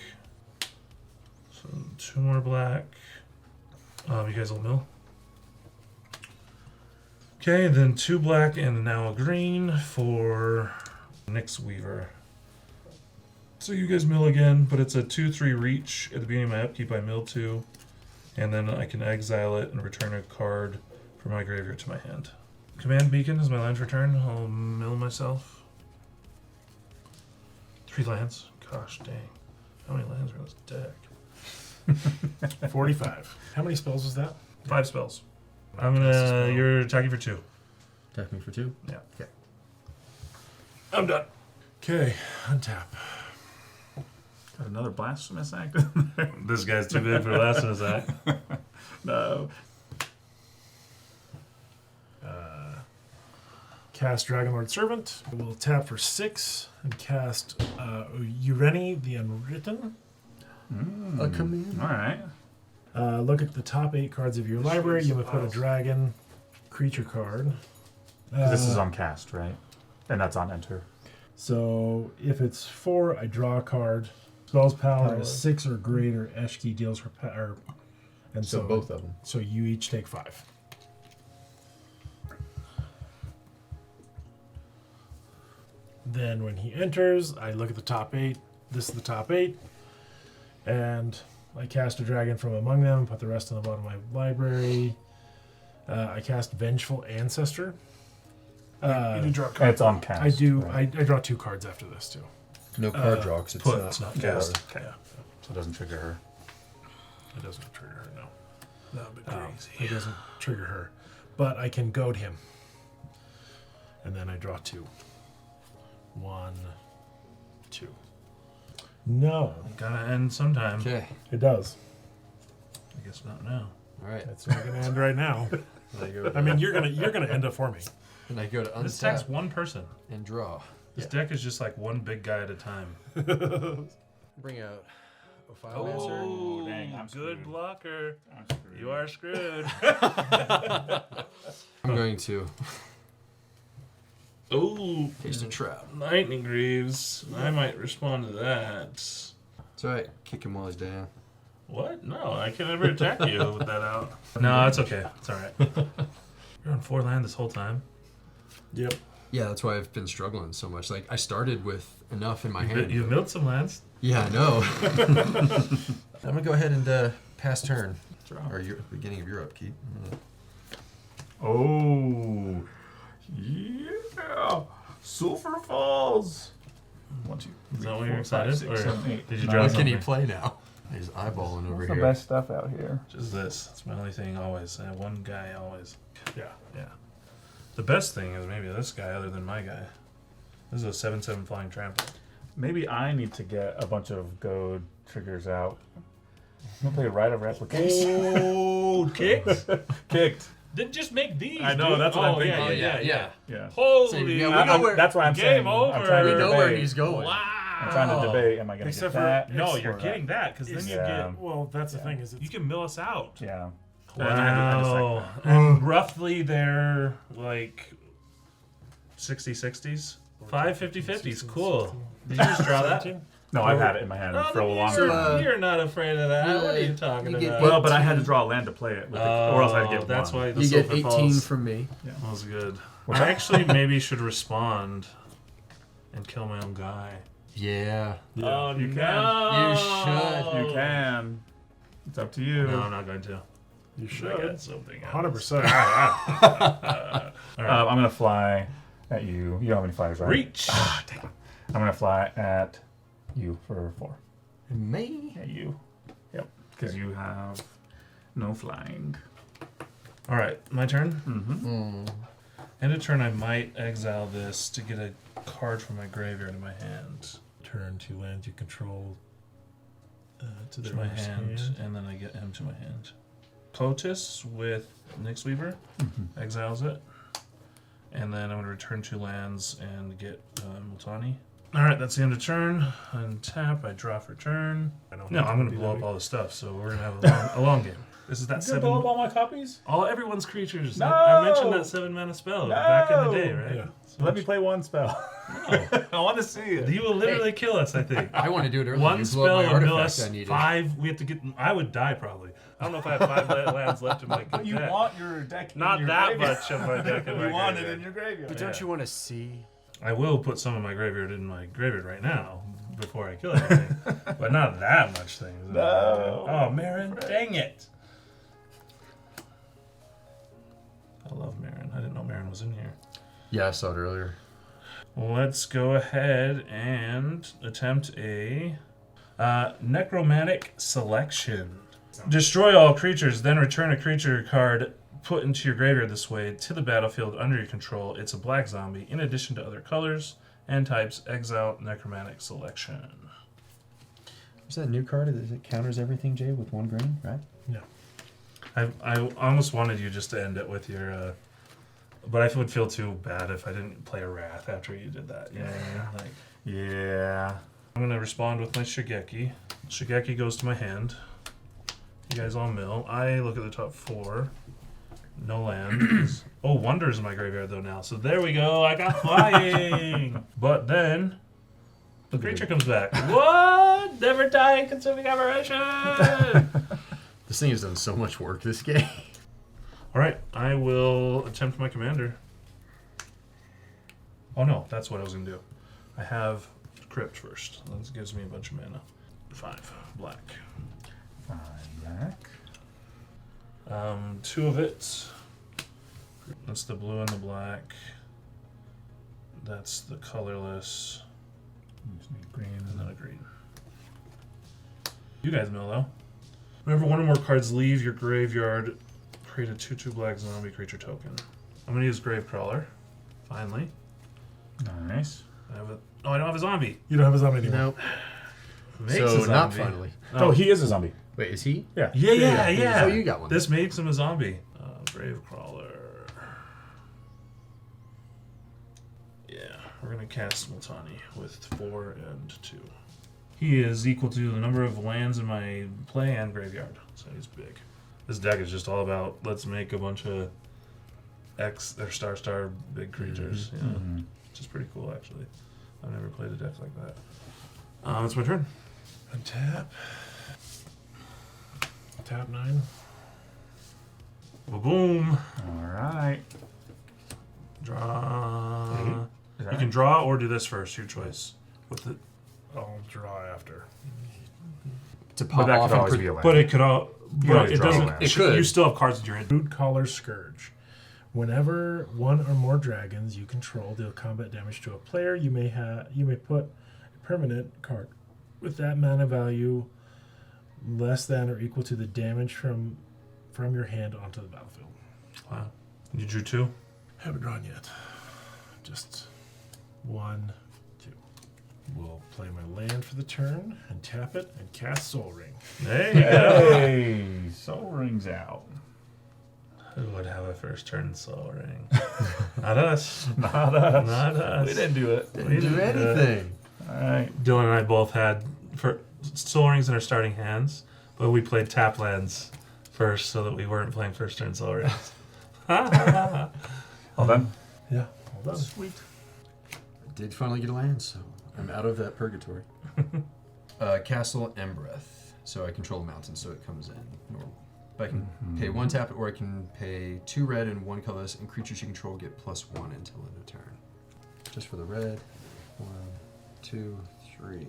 Speaker 1: So 2 more black. You guys will mill. Okay, then 2 black and now a green for Nyx Weaver. So you guys mill again, but it's a 2/3 reach. At the beginning of my upkeep, I mill 2, and then I can exile it and return a card from my graveyard to my hand. Command Beacon is my land's return. I'll mill myself. 3 lands. Gosh dang. How many lands are in this deck?
Speaker 2: 45. How many spells was that?
Speaker 1: 5 spells. You're attacking for 2.
Speaker 4: Attack me for 2?
Speaker 1: Yeah.
Speaker 4: Okay.
Speaker 1: I'm done.
Speaker 2: Okay, untap.
Speaker 3: Got another blasphemous act.
Speaker 1: This guy's too big for last in his act.
Speaker 3: No.
Speaker 2: Cast Dragonlord Servant. We'll tap for 6 and cast Ureni the Unwritten.
Speaker 4: A command.
Speaker 3: All right.
Speaker 2: Look at the top 8 cards of your library. You may put a dragon creature card.
Speaker 3: This is on cast, right? And that's on enter.
Speaker 2: So if it's 4, I draw a card. Spell's power is 6 or greater. Eshki deals her power. And
Speaker 4: So both of them.
Speaker 2: So you each take 5. Then when he enters, I look at the top 8. This is the top 8. And I cast a dragon from among them, put the rest on the bottom of my library. I cast Vengeful Ancestor.
Speaker 1: You do draw a
Speaker 3: And
Speaker 1: card.
Speaker 3: it's on cast.
Speaker 2: I do.
Speaker 3: right?
Speaker 2: I draw 2 cards after this too.
Speaker 4: No card draw, 'cause
Speaker 1: Put,
Speaker 4: it's
Speaker 1: not
Speaker 4: not
Speaker 1: cast.
Speaker 3: Okay.
Speaker 1: Yeah.
Speaker 3: So it doesn't trigger her.
Speaker 2: It doesn't trigger her, no.
Speaker 1: That would be crazy.
Speaker 2: It doesn't trigger her, but I can goad him, and then I draw 2. 1, 2. No,
Speaker 1: Gotta end sometime.
Speaker 4: Okay.
Speaker 2: it does.
Speaker 1: I guess not now.
Speaker 4: All right.
Speaker 2: It's not gonna end right now.
Speaker 4: And I go to,
Speaker 2: I mean, you're gonna end up for me.
Speaker 4: and I go to
Speaker 1: This deck's
Speaker 4: untap
Speaker 1: one person.
Speaker 4: and draw.
Speaker 1: This deck is just like one big guy at a time.
Speaker 4: Bring out a Filemancer.
Speaker 1: Oh,
Speaker 3: dang, I'm
Speaker 1: good
Speaker 3: screwed.
Speaker 1: blocker.
Speaker 3: I'm screwed.
Speaker 1: You are screwed.
Speaker 4: I'm going to
Speaker 1: Oh,
Speaker 4: Haste and Shroud.
Speaker 1: Lightning Greaves. I might respond to that.
Speaker 4: It's alright. Kick him while he's down.
Speaker 1: What? No, I can never attack you with that out. No, it's okay. It's all right. You're on 4 land this whole time.
Speaker 2: Yep.
Speaker 4: Yeah, that's why I've been struggling so much. Like, I started with enough in my hand.
Speaker 1: You've milled some lands.
Speaker 4: Yeah, I know. I'm gonna go ahead and pass turn.
Speaker 3: Draw.
Speaker 4: Or your beginning of your upkeep.
Speaker 3: Oh. Yeah. Sulfur Falls. 1, 2,
Speaker 1: Is that
Speaker 3: 3,
Speaker 1: why you're
Speaker 3: 4,
Speaker 1: excited?
Speaker 3: 5, 6,
Speaker 1: Or
Speaker 3: 7, 8.
Speaker 1: did you
Speaker 3: No,
Speaker 1: draw
Speaker 4: What can he
Speaker 1: something?
Speaker 4: play now? He's eyeballing over
Speaker 3: What's the
Speaker 4: here.
Speaker 3: best stuff out here?
Speaker 1: Just this. That's my only thing always. I have one guy always.
Speaker 2: Yeah.
Speaker 1: Yeah. The best thing is maybe this guy other than my guy. This is a 7/7 flying trample.
Speaker 3: Maybe I need to get a bunch of goad triggers out. I'm gonna play Rite of Replication.
Speaker 1: Oh, kicked?
Speaker 3: Kicked.
Speaker 1: Then just make these.
Speaker 3: I know,
Speaker 1: dude.
Speaker 3: that's what I'm
Speaker 1: Oh,
Speaker 3: thinking.
Speaker 1: yeah.
Speaker 3: Yeah.
Speaker 1: Holy.
Speaker 4: So, yeah, we
Speaker 3: I'm-
Speaker 4: know where-
Speaker 3: that's why I'm
Speaker 1: game
Speaker 3: saying.
Speaker 1: over.
Speaker 3: I'm trying to
Speaker 4: We know
Speaker 3: debate.
Speaker 4: where he's going.
Speaker 1: Wow.
Speaker 3: I'm trying to debate. Am I gonna
Speaker 2: Except
Speaker 3: get
Speaker 2: for-
Speaker 3: that?
Speaker 1: No,
Speaker 3: or
Speaker 1: you're
Speaker 3: that?
Speaker 1: getting that because then you
Speaker 3: Yeah.
Speaker 1: get.
Speaker 2: Well, that's the thing is it's
Speaker 1: You can mill us out.
Speaker 3: Yeah.
Speaker 1: Wow. And roughly they're like 60/60s. 5 50/50s. Cool. Did you just draw that?
Speaker 2: 17?
Speaker 3: No, I've had it in my hand for a long
Speaker 1: you're,
Speaker 3: time.
Speaker 1: you're not afraid of that.
Speaker 4: you,
Speaker 1: What are you talking
Speaker 4: you get
Speaker 1: about?
Speaker 3: Well, but I had to draw a land to play it, with or else I'd get
Speaker 1: that's
Speaker 3: one.
Speaker 1: why the
Speaker 4: You get
Speaker 1: Sulfur
Speaker 4: 18
Speaker 1: Falls
Speaker 4: from me.
Speaker 1: was good. I actually maybe should respond and kill my own guy.
Speaker 4: Yeah.
Speaker 5: Oh,
Speaker 3: You
Speaker 5: no.
Speaker 4: You should.
Speaker 3: You can. It's up to you.
Speaker 1: No, I'm not going to.
Speaker 2: You
Speaker 1: I
Speaker 2: should.
Speaker 1: got something else.
Speaker 2: 100%.
Speaker 3: I'm gonna fly at you. You don't have any flyers, right?
Speaker 1: Reach.
Speaker 3: I'm gonna fly at you for 4.
Speaker 4: Me?
Speaker 3: At you. Yep. Because you have no flying.
Speaker 1: All right, my turn.
Speaker 3: Mm-hmm.
Speaker 1: End of turn, I might exile this to get a card from my graveyard in my hand.
Speaker 2: Turn 2 lands you control to
Speaker 1: To
Speaker 2: their
Speaker 1: my
Speaker 2: owner's
Speaker 1: hand, and then I get him to my hand. Potus with Nyx Weaver exiles it, and then I'm going to return 2 lands and get Multani. All right, that's the end of turn. Untap, I draw for turn. No, I'm going to blow up all the stuff, so we're going to have a long game. This is that
Speaker 3: You blow up
Speaker 1: 7.
Speaker 3: all my copies?
Speaker 1: All everyone's creatures.
Speaker 3: No!
Speaker 1: I mentioned that 7 mana spell back in the day, right?
Speaker 2: Yeah.
Speaker 1: So
Speaker 3: Let me play one spell. I want to see it.
Speaker 1: You will literally kill us, I think.
Speaker 4: I want to do it early.
Speaker 1: One
Speaker 4: You blew up
Speaker 1: spell
Speaker 4: my
Speaker 1: will mill
Speaker 4: artifact
Speaker 1: us
Speaker 4: I needed.
Speaker 1: 5. We have to get. I would die probably. I don't know if I have 5 lands left in my
Speaker 3: But you
Speaker 1: deck.
Speaker 3: want your deck in
Speaker 1: Not
Speaker 3: your
Speaker 1: that
Speaker 3: graveyard.
Speaker 1: much of my deck in my
Speaker 3: You want it
Speaker 1: graveyard.
Speaker 3: in your graveyard.
Speaker 4: But don't you want to see?
Speaker 1: I will put some of my graveyard in my graveyard right now before I kill anything, but not that much things.
Speaker 3: No.
Speaker 1: Oh, Marin, dang it! I love Marin. I didn't know Marin was in here.
Speaker 4: Yeah, I saw it earlier.
Speaker 1: Let's go ahead and attempt a necromantic selection. Destroy all creatures, then return a creature card put into your graveyard this way to the battlefield under your control. It's a black zombie. In addition to other colors and types, exile necromantic selection.
Speaker 4: Is that a new card that counters everything, Jay, with 1 green, right?
Speaker 2: Yeah.
Speaker 1: I almost wanted you just to end it with your... but I would feel too bad if I didn't play a Wrath after you did that. You know what I mean? Like,
Speaker 3: Yeah.
Speaker 1: I'm going to respond with my Shigeki. Shigeki goes to my hand. You guys all mill. I look at the top 4. No land. Oh, Wonder's in my graveyard though now. So there we go. I got flying. But then the creature comes back. What? Never die, consuming aberration.
Speaker 4: This thing has done so much work this game.
Speaker 1: All right, I will attempt my commander. Oh no, that's what I was gonna do. I have Crypt first. That gives me a bunch of mana. 5 black.
Speaker 3: 5 black.
Speaker 1: 2 of it. That's the blue and the black. That's the colorless.
Speaker 3: Just need green.
Speaker 1: And then a green. You guys know though. Whenever one or more cards leave your graveyard, create a 2/2 black zombie creature token. I'm gonna use Gravecrawler. Finally.
Speaker 3: Nice.
Speaker 1: I have a. Oh, I don't have a zombie.
Speaker 2: You don't have a zombie anymore.
Speaker 4: Nope.
Speaker 1: Makes
Speaker 4: So
Speaker 1: a zombie.
Speaker 4: not finally.
Speaker 3: Oh, he is a zombie.
Speaker 4: Wait, is he?
Speaker 3: Yeah.
Speaker 1: Yeah.
Speaker 4: Oh, you got one.
Speaker 1: This makes him a zombie. Gravecrawler. Yeah, we're gonna cast Multani with 4 and 2. He is equal to the number of lands in my play and graveyard, so he's big. This deck is just all about let's make a bunch of star big creatures. Yeah, which is pretty cool actually. I've never played a deck like that. It's my turn.
Speaker 2: Untap. Tap 9.
Speaker 1: Boom.
Speaker 3: All right.
Speaker 1: Draw.
Speaker 3: Is that
Speaker 1: You can draw or do this first. Your choice. With the,
Speaker 2: I'll draw after.
Speaker 4: To
Speaker 3: But
Speaker 4: pop
Speaker 3: that
Speaker 4: off
Speaker 3: could
Speaker 4: and
Speaker 3: always
Speaker 4: put-
Speaker 3: be a land.
Speaker 1: but it could all. But
Speaker 3: always
Speaker 1: it
Speaker 3: draw
Speaker 1: doesn't.
Speaker 3: land.
Speaker 4: It could.
Speaker 1: You still have cards in your hand.
Speaker 2: Root Collar Scourge. Whenever one or more dragons you control deal combat damage to a player, you may put a permanent card with that mana value less than or equal to the damage from your hand onto the battlefield.
Speaker 1: Wow. You drew 2.
Speaker 2: Haven't drawn yet. Just 1, 2. We'll play my land for the turn and tap it and cast Soul Ring.
Speaker 1: There you go.
Speaker 3: Hey, Soul Ring's out.
Speaker 1: Who would have a first turn Soul Ring? Not us.
Speaker 3: Not us.
Speaker 1: Not us.
Speaker 3: We didn't do it.
Speaker 1: We
Speaker 4: do
Speaker 1: didn't
Speaker 4: anything.
Speaker 3: All right.
Speaker 1: Dylan and I both had for Soul Rings in our starting hands, but we played tap lands first so that we weren't playing first turn Soul Rings.
Speaker 3: All done.
Speaker 2: Yeah, all done.
Speaker 3: Sweet.
Speaker 4: I did finally get a land, so I'm out of that purgatory. Castle Embereth. So I control the mountain, so it comes in normal. But I can pay 1 tap, or I can pay 2 red and 1 colorless, and creatures you control get +1 until end of turn. Just for the red. 1, 2, 3,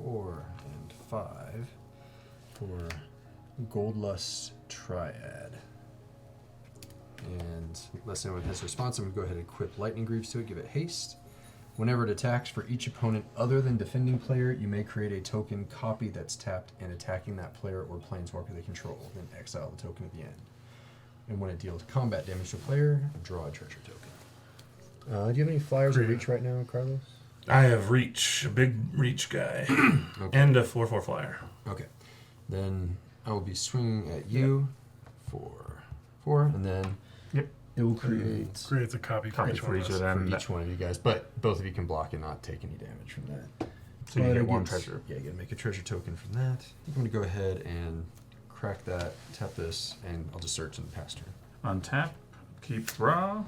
Speaker 4: 4, and 5 for Goldlust Triad. And unless anyone has a response, I'm going to go ahead and equip Lightning Greaves to it, give it haste. Whenever it attacks for each opponent other than defending player, you may create a token copy that's tapped and attacking that player or planeswalker they control, then exile the token at the end. And when it deals combat damage to a player, draw a treasure token. Do you have any flyers in reach right now, Carlos?
Speaker 1: I have reach, a big reach guy,
Speaker 4: Okay.
Speaker 1: and a 4/4 flyer.
Speaker 4: Okay. Then I will be swinging at you for 4, and then it will create
Speaker 2: Creates a copy for each one of us.
Speaker 4: for each one of you guys. But both of you can block and not take any damage from that.
Speaker 3: So you
Speaker 4: But
Speaker 3: get
Speaker 4: it
Speaker 3: one
Speaker 4: gets-
Speaker 3: treasure.
Speaker 4: Yeah, you gotta make a treasure token from that. I'm gonna go ahead and crack that, tap this, and I'll just search in the past turn.
Speaker 3: Untap. Keep raw.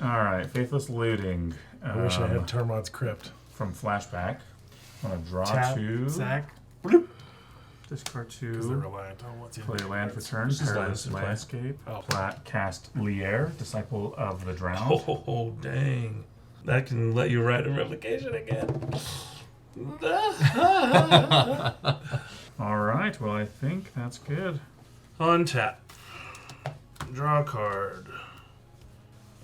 Speaker 3: All right. Faithless Looting.
Speaker 2: I wish I had Termod's Crypt.
Speaker 3: From flashback. I'm gonna draw
Speaker 2: Tap,
Speaker 3: 2.
Speaker 2: sack,
Speaker 3: Discard
Speaker 2: because they're
Speaker 3: 2.
Speaker 2: reliant on what's in
Speaker 3: Play
Speaker 2: their
Speaker 3: land for
Speaker 2: cards.
Speaker 3: turn.
Speaker 1: This is
Speaker 3: Perilous
Speaker 1: landscape.
Speaker 3: Landscape.
Speaker 2: Oh.
Speaker 3: Cast Lier, Disciple of the Drowned.
Speaker 1: Oh, dang. That can let you write a replication again.
Speaker 3: All right. Well, I think that's good.
Speaker 1: Untap. Draw a card.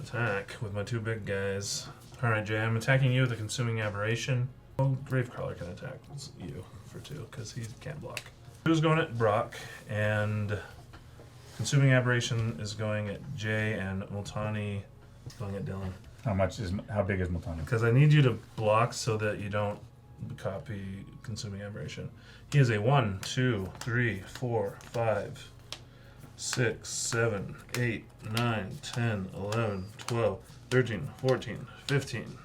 Speaker 1: Attack with my 2 big guys. Alright, Jay, I'm attacking you with a Consuming Aberration. Oh, Gravecrawler can attack you for 2, because he can't block. Who's going at Brock, and Consuming Aberration is going at Jay, and Multani going at Dylan.
Speaker 3: How big is Multani?
Speaker 1: Because I need you to block so that you don't copy Consuming Aberration. He is a 1, 2, 3, 4, 5, 6, 7, 8, 9, 10, 11, 12, 13, 14, 15,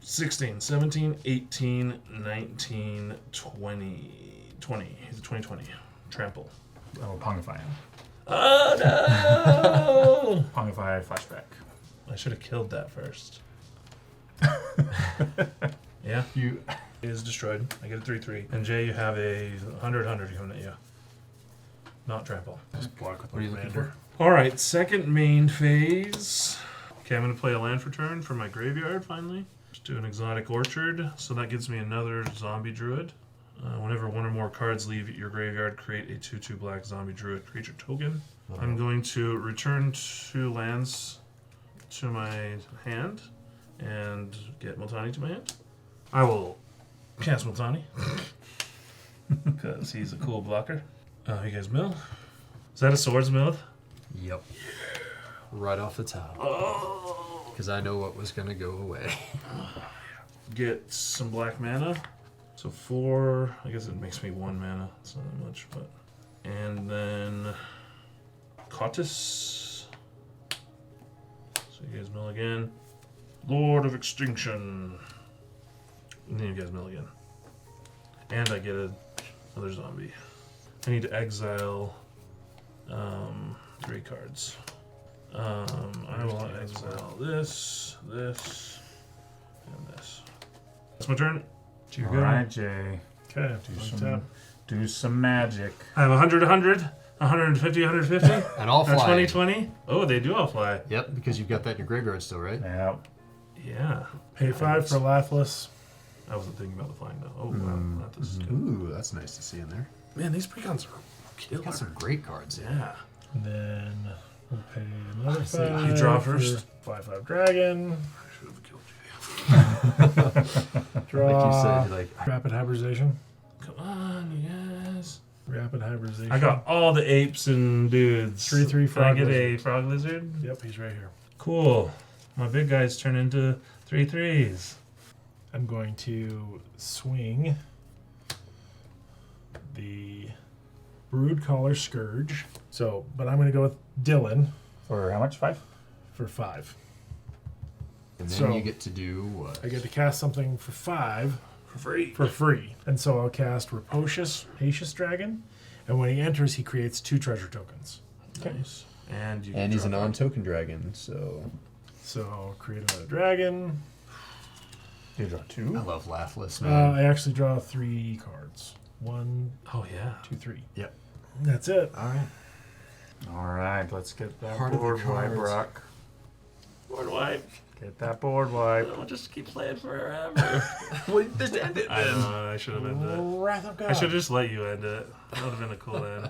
Speaker 1: 16, 17, 18, 19, 20. 20. He's a 20/20. Trample.
Speaker 3: Oh, Pongify him.
Speaker 1: Oh no!
Speaker 3: Pongify flashback.
Speaker 1: I should have killed that first. Yeah.
Speaker 4: You
Speaker 1: It is destroyed. I get a 3/3. And Jay, you have a 100 coming at you. Not trample.
Speaker 2: Just block with
Speaker 4: What are
Speaker 2: my
Speaker 4: you looking
Speaker 2: commander.
Speaker 1: Alright, second main phase. Okay, I'm going to play a land for turn for my graveyard finally. Just do an Exotic Orchard. So that gives me another Zombie Druid. Whenever one or more cards leave your graveyard, create a 2/2 black Zombie Druid creature token. I'm going to return 2 lands to my hand and get Multani to my hand. I will cast Multani because he's a cool blocker. You guys mill? Is that a swords mill?
Speaker 4: Yep. Right off the top.
Speaker 1: Oh.
Speaker 4: Because I know what was going to go away.
Speaker 1: Get some black mana. So 4, I guess it makes me 1 mana. It's not that much, but. And then Cottis. So you guys mill again. Lord of Extinction. And then you guys mill again. And I get another zombie. I need to exile 3 cards. I will exile this, this, and this. That's my turn.
Speaker 3: All right, Jay.
Speaker 2: Okay, untap.
Speaker 3: Do some magic.
Speaker 1: I have 100, 100, 150, 150.
Speaker 4: And all
Speaker 1: That's
Speaker 4: fly.
Speaker 1: 20, 20. Oh, they do all fly.
Speaker 4: Yep, because you've got that in your graveyard still, right?
Speaker 3: Yeah.
Speaker 1: Yeah.
Speaker 2: Pay 5 for Lifeless.
Speaker 1: I wasn't thinking about the flying though. Oh, wow. Not this is good.
Speaker 4: Ooh, that's nice to see in there.
Speaker 1: Man, these precons are killer.
Speaker 4: You've got some great cards.
Speaker 1: Yeah.
Speaker 2: And then we'll pay another
Speaker 4: see.
Speaker 2: 5.
Speaker 1: You draw
Speaker 2: for
Speaker 1: first.
Speaker 2: 5/5 Dragon.
Speaker 1: I should have killed you.
Speaker 2: Draw.
Speaker 4: Like you said, you're like,
Speaker 2: Rapid Hybridization.
Speaker 1: Come on, you guys.
Speaker 2: Rapid Hybridization.
Speaker 1: I got all the apes and dudes.
Speaker 2: 3/3
Speaker 1: Can I
Speaker 2: frog
Speaker 1: get a
Speaker 2: lizard.
Speaker 1: frog lizard?
Speaker 2: Yep, he's right here.
Speaker 1: Cool. My big guys turn into 3/3s.
Speaker 2: I'm going to swing the Broodcaller Scourge. So, but I'm going to go with Dylan
Speaker 3: For how much? 5?
Speaker 2: for 5.
Speaker 4: and then
Speaker 2: So-
Speaker 4: you get to do what?
Speaker 2: I get to cast something for 5
Speaker 1: For free.
Speaker 2: for free. And so I'll cast Rapacious Dragon. And when he enters, he creates 2 treasure tokens.
Speaker 1: Nice. And you
Speaker 4: And he's a
Speaker 1: draw card.
Speaker 4: non-token dragon, so
Speaker 2: So I'll create another dragon.
Speaker 3: You draw
Speaker 4: I
Speaker 3: 2?
Speaker 4: love Laughless, man.
Speaker 2: I actually draw 3 cards. 1,
Speaker 1: Oh yeah.
Speaker 2: 2, 3.
Speaker 4: Yep.
Speaker 2: That's it.
Speaker 4: All right.
Speaker 3: All right, let's get that
Speaker 4: Heart of the
Speaker 3: board, White
Speaker 4: cards.
Speaker 3: Brock.
Speaker 5: Board wipe.
Speaker 3: Get that board wipe.
Speaker 5: We'll just keep playing forever. Well, just end it
Speaker 1: I
Speaker 5: then.
Speaker 1: know, I should have ended it.
Speaker 2: Wrath of God.
Speaker 1: I should have just let you end it. That would have been a cool end.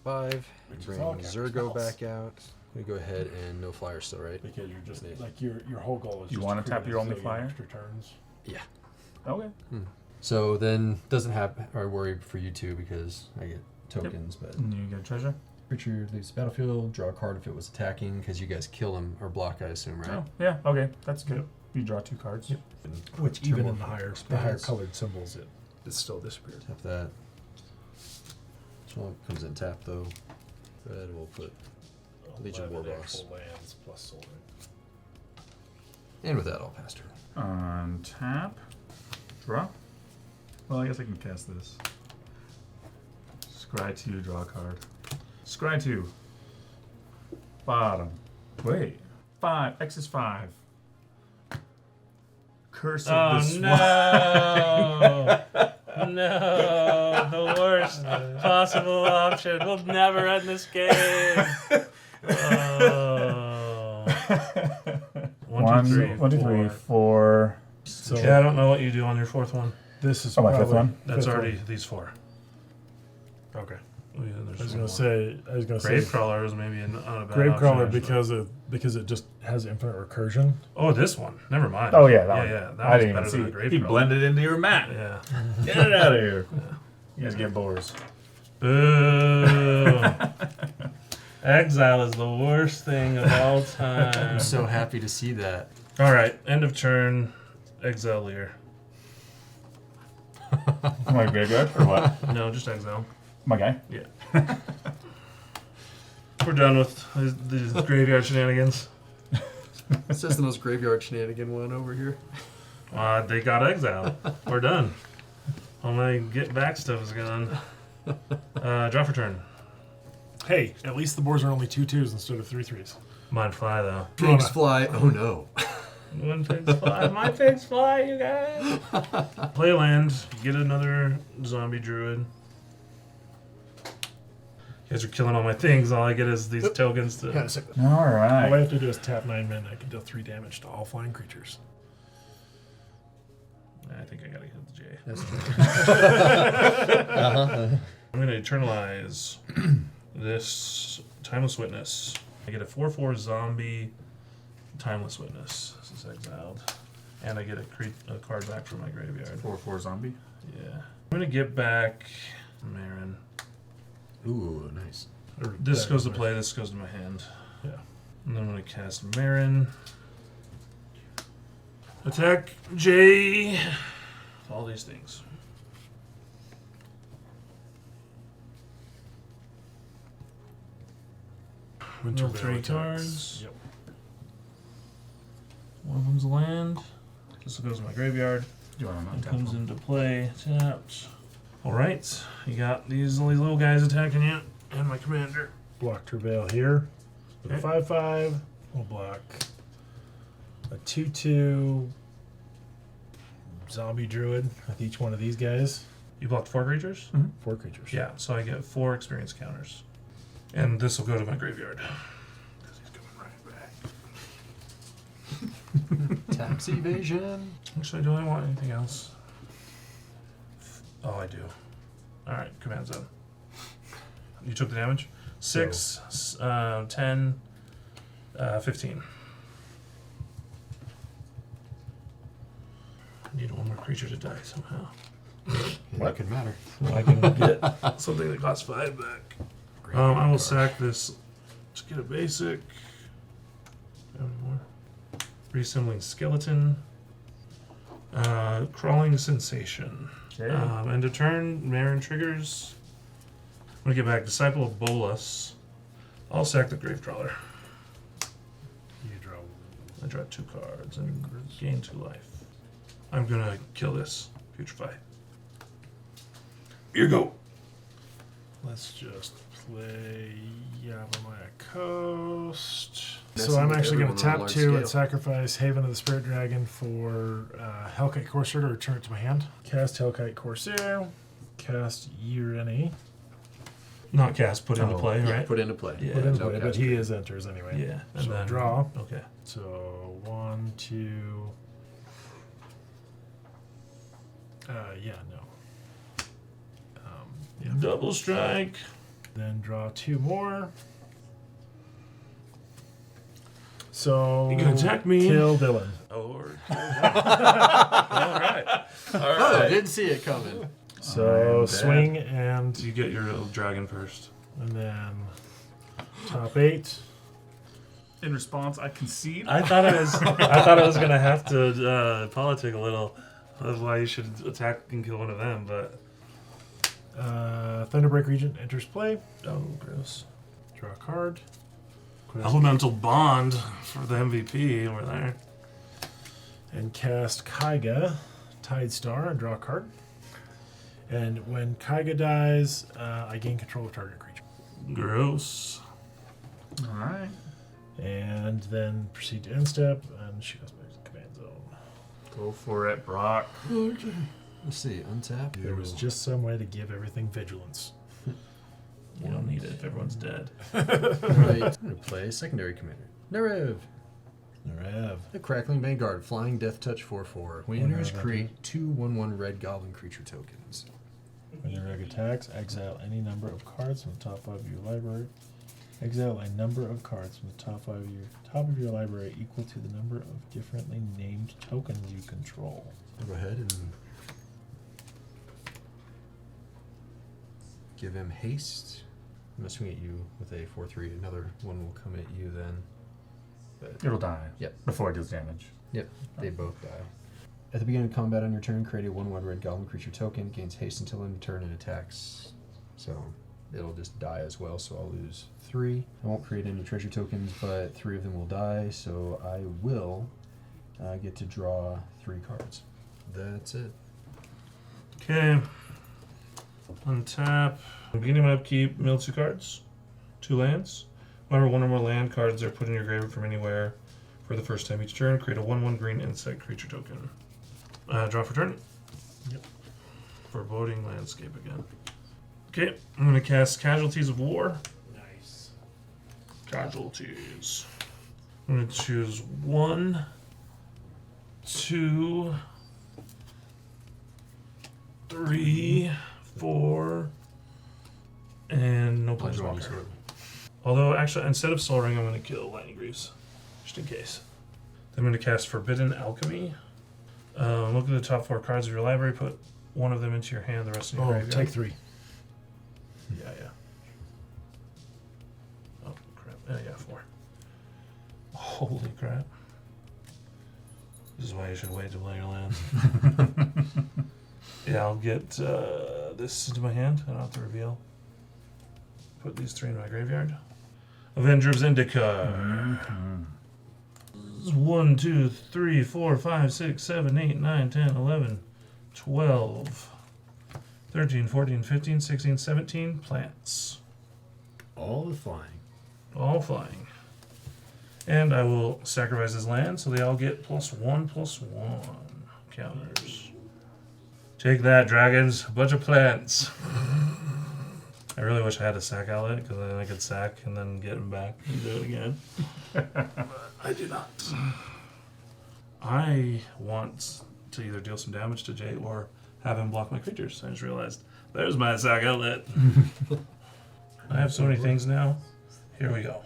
Speaker 4: 5.
Speaker 2: is
Speaker 4: Bring
Speaker 2: all capture
Speaker 4: Zurgo
Speaker 2: spells.
Speaker 4: back out. We go ahead and no flyer still, right?
Speaker 2: Because you're just like your whole goal is
Speaker 3: You
Speaker 2: just
Speaker 3: wanna
Speaker 2: to
Speaker 3: tap
Speaker 2: create
Speaker 3: your
Speaker 2: a
Speaker 3: only
Speaker 2: zillion
Speaker 3: flyer?
Speaker 2: extra turns.
Speaker 4: Yeah.
Speaker 3: Okay.
Speaker 4: So then doesn't have or worry for you two because I get tokens, but
Speaker 3: And you get treasure?
Speaker 4: creature leaves the battlefield, draw a card if it was attacking because you guys kill him or block, I assume, right?
Speaker 3: Oh, yeah. Okay. That's good. You draw 2 cards.
Speaker 2: Yep. Which
Speaker 4: Two
Speaker 2: even
Speaker 4: more
Speaker 2: in the higher
Speaker 4: spells.
Speaker 2: colored symbols, it still disappeared.
Speaker 4: Tap that. Swamp comes in tap though. Red will put Legion
Speaker 2: 11
Speaker 4: Warboss.
Speaker 2: actual lands plus Soul Ring.
Speaker 4: And with that I'll pass turn.
Speaker 3: On tap. Draw. Well, I guess I can cast this. Scry 2, draw a card. Scry 2. Bottom. Wait. 5. X is 5. Curse of the
Speaker 1: no! No! The worst possible option. We'll never end this game. Oh. 1, 2, 3,
Speaker 3: 1, 2, 3,
Speaker 1: 4.
Speaker 3: 4.
Speaker 2: So
Speaker 1: Yeah, I don't know what you do on your 4th one.
Speaker 2: this is
Speaker 3: Oh, my 5th
Speaker 2: probably-
Speaker 3: one?
Speaker 1: That's
Speaker 2: fifth
Speaker 1: already
Speaker 2: one.
Speaker 1: these 4.
Speaker 2: Okay.
Speaker 1: Oh, yeah, there's
Speaker 2: I was
Speaker 1: one
Speaker 2: gonna
Speaker 1: more.
Speaker 2: say
Speaker 1: Gravecrawler is maybe not a bad
Speaker 2: Gravecrawler
Speaker 1: option,
Speaker 2: because it just has infinite recursion.
Speaker 1: Oh, this one. Never mind.
Speaker 3: Oh, yeah, that one.
Speaker 1: Yeah, that
Speaker 3: I
Speaker 1: one's
Speaker 3: didn't even
Speaker 1: better
Speaker 3: see
Speaker 1: than a
Speaker 3: it.
Speaker 1: Gravecrawler.
Speaker 5: He blended into your mat.
Speaker 1: Yeah.
Speaker 5: Get it out of here.
Speaker 3: You guys get boars.
Speaker 1: Boo. Exile is the worst thing of all time.
Speaker 4: I'm so happy to see that.
Speaker 1: All right, end of turn. Exile Lear.
Speaker 3: My graveyard or what?
Speaker 1: No, just exile.
Speaker 3: My guy?
Speaker 1: Yeah. We're done with the graveyard shenanigans.
Speaker 4: It says the most graveyard shenanigan one over here.
Speaker 1: They got exile. We're done. All my get back stuff is gone. Draw for turn.
Speaker 2: Hey, at least the boards are only 2/2s instead of 3/3s.
Speaker 1: Mine fly though.
Speaker 4: Pigs fly. Oh no.
Speaker 1: When pigs fly, my pigs fly, you guys. Play a land, get another zombie druid. You guys are killing all my things. All I get is these tokens to.
Speaker 2: Yeah, so
Speaker 3: All
Speaker 2: all I
Speaker 3: right.
Speaker 2: have to do is tap 9 mana. I can deal 3 damage to all flying creatures.
Speaker 1: I think I gotta hit the J.
Speaker 4: That's true.
Speaker 1: I'm gonna eternalize this Timeless Witness. I get a 4/4 zombie Timeless Witness. This is exiled. And I get a card back from my graveyard.
Speaker 3: 4/4 zombie.
Speaker 1: Yeah. I'm gonna get back Marin.
Speaker 4: Ooh, nice.
Speaker 2: Or
Speaker 1: This
Speaker 2: that-
Speaker 1: goes to play, this goes to my hand.
Speaker 2: Yeah.
Speaker 1: And then I'm gonna cast Marin. Attack J. All these things.
Speaker 2: Winter
Speaker 1: Mill 3
Speaker 2: Veil attacks.
Speaker 1: cards.
Speaker 2: Yep.
Speaker 1: One of them's a land. This goes to my graveyard.
Speaker 3: You want to
Speaker 1: And
Speaker 3: untap
Speaker 1: comes
Speaker 3: one?
Speaker 1: into play tapped. Alright, you got these little guys attacking you, and my commander.
Speaker 2: Block Travail here. With a
Speaker 1: Okay.
Speaker 2: 5/5. We'll block a 2/2 zombie druid with each one of these guys.
Speaker 1: You blocked 4 creatures?
Speaker 2: 4 creatures.
Speaker 1: Yeah, so I get 4 experience counters. And this will go to my graveyard. 'Cause he's coming right back.
Speaker 4: Tax evasion.
Speaker 1: Actually, do I want anything else? Oh, I do. Alright, command zone. You took the damage? 6, 10, 15. I need one more creature to die somehow.
Speaker 4: That could matter.
Speaker 1: I can get something that costs 5 back. I will sack this to get a basic. One more. Reassembling skeleton. Crawling sensation.
Speaker 3: Okay.
Speaker 1: End of turn, Marin triggers. I'm gonna get back Disciple of Bolas. I'll sack the Gravecrawler.
Speaker 2: You draw.
Speaker 1: I draw 2 cards and gain 2 life. I'm gonna kill this. Putrefy. Here you go.
Speaker 2: Let's just play Yavimaya Coast.
Speaker 4: Messing
Speaker 2: So I'm
Speaker 4: with
Speaker 2: actually going
Speaker 4: everyone
Speaker 2: to
Speaker 4: on a
Speaker 2: tap
Speaker 4: large
Speaker 2: 2
Speaker 4: scale.
Speaker 2: and sacrifice Haven of the Spirit Dragon for Hellkite Corsair to return it to my hand. Cast Hellkite Corsair. Cast Ureni.
Speaker 1: Not cast, put into
Speaker 4: Oh,
Speaker 1: play,
Speaker 4: yeah,
Speaker 1: right?
Speaker 4: Put into play.
Speaker 1: Yeah.
Speaker 2: Put in
Speaker 4: No
Speaker 2: play, but
Speaker 4: cast
Speaker 2: he
Speaker 4: trigger.
Speaker 2: is enters anyway.
Speaker 1: Yeah. And
Speaker 2: So
Speaker 1: then
Speaker 2: draw.
Speaker 1: Okay.
Speaker 2: So 1, 2. Yeah, no. Yeah.
Speaker 1: Double strike.
Speaker 2: Then draw 2 more. So
Speaker 1: You can attack me.
Speaker 2: Kill Dylan.
Speaker 1: Or all right.
Speaker 4: Oh, I didn't see it coming.
Speaker 2: So
Speaker 3: I'm
Speaker 2: swing and
Speaker 1: You get your little dragon first.
Speaker 2: then top 8.
Speaker 3: In response, I concede.
Speaker 1: I thought I was gonna have to politic a little of why you should attack and kill one of them, but
Speaker 2: Thunderbreak Regent enters play.
Speaker 1: oh, gross.
Speaker 2: Draw a card.
Speaker 1: Elemental Bond for the MVP over there.
Speaker 2: And cast Kaiga, Tide Star, and draw a card. And when Kaiga dies, I gain control of target creature.
Speaker 1: Gross.
Speaker 3: All right.
Speaker 2: And then proceed to end step, and she goes back to the command zone.
Speaker 3: Go for it, Brock.
Speaker 4: Okay. Let's see. Untap.
Speaker 2: There was just some way to give everything vigilance.
Speaker 1: You don't need it if everyone's dead.
Speaker 4: Right. I'm going to play secondary commander. Narev.
Speaker 2: Rev.
Speaker 4: The Crackling Vanguard. Flying Death Touch 4/4. When
Speaker 2: Wonder
Speaker 4: enters,
Speaker 2: about
Speaker 4: create 2 1/1 red goblin creature tokens.
Speaker 2: When your reg attacks, exile any number of cards from the top 5 of your library. Exile a number of cards from the top 5 of your library equal to the number of differently named tokens you control.
Speaker 4: I'll go ahead and give him haste. I'm going to swing at you with a 4/3. Another one will come at you then. But
Speaker 3: It'll die.
Speaker 4: Yep.
Speaker 3: Before it deals damage.
Speaker 4: Yep, they both die. At the beginning of combat on your turn, create a 1/1 red goblin creature token. Gains haste until end of turn and attacks. So it'll just die as well, so I'll lose 3. I won't create any treasure tokens, but 3 of them will die, so I will get to draw 3 cards. That's it.
Speaker 1: Okay. Untap. Beginning of my upkeep, mill 2 cards. 2 lands. Whenever one or more land cards are put in your graveyard from anywhere for the first time each turn, create a 1/1 green insect creature token. Draw for turn.
Speaker 2: Yep.
Speaker 1: Foreboding landscape again. Okay, I'm going to cast Casualties of War.
Speaker 2: Nice.
Speaker 1: Casualties. I'm going to choose 1, 2, 3, 4, and no Planeswalker. Although, actually, instead of Soul Ring, I'm going to kill Lightning Greaves, just in case. Then I'm going to cast Forbidden Alchemy. Look at the top 4 cards of your library. Put one of them into your hand, the rest in your graveyard.
Speaker 2: Take 3.
Speaker 1: Yeah. Oh, crap. Yeah, 4. Holy crap. This is why you should wait to play your lands. Yeah, I'll get this into my hand. I don't have to reveal. Put these 3 in my graveyard. Avengers Indica. 1, 2, 3, 4, 5, 6, 7, 8, 9, 10, 11, 12, 13, 14, 15, 16, 17 plants.
Speaker 5: All the flying.
Speaker 1: All flying. And I will sacrifice his land so they all get +1/+1 counters. Take that, dragons. A bunch of plants. I really wish I had a sack outlet because then I could sack and then get him back and do it again. But I do not. I want to either deal some damage to Jay or have him block my creatures. I just realized there's my sack outlet. I have so many things now. Here we go.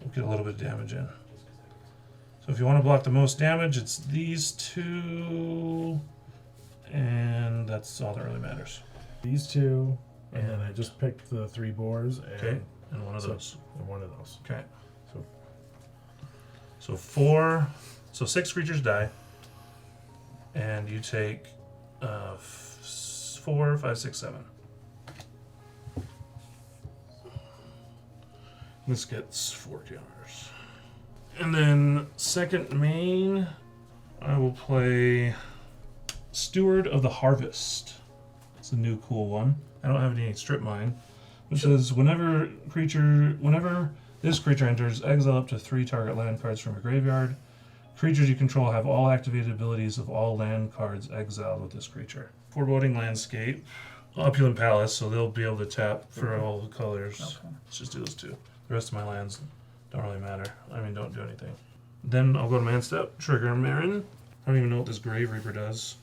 Speaker 1: We'll get a little bit of damage in. So if you want to block the most damage, it's these 2. And that's all that really matters.
Speaker 2: These 2, and then I just picked the 3 boars. And
Speaker 1: Okay, and one of those.
Speaker 2: And one of those.
Speaker 1: Okay. So 4. So 6 creatures die. And you take 4, 5, 6, 7. This gets 4 counters. And then second main, I will play Steward of the Harvest. It's a new cool one. I don't have any strip mine. It says whenever this creature enters, exile up to 3 target land cards from your graveyard. Creatures you control have all activated abilities of all land cards exiled with this creature. Foreboding Landscape. Opulent Palace, so they'll be able to tap for all the colors.
Speaker 3: Okay.
Speaker 1: Let's just do those two. The rest of my lands don't really matter. I mean, don't do anything. Then I'll go to man step, trigger Marin. I don't even know what this Grave Reaper does.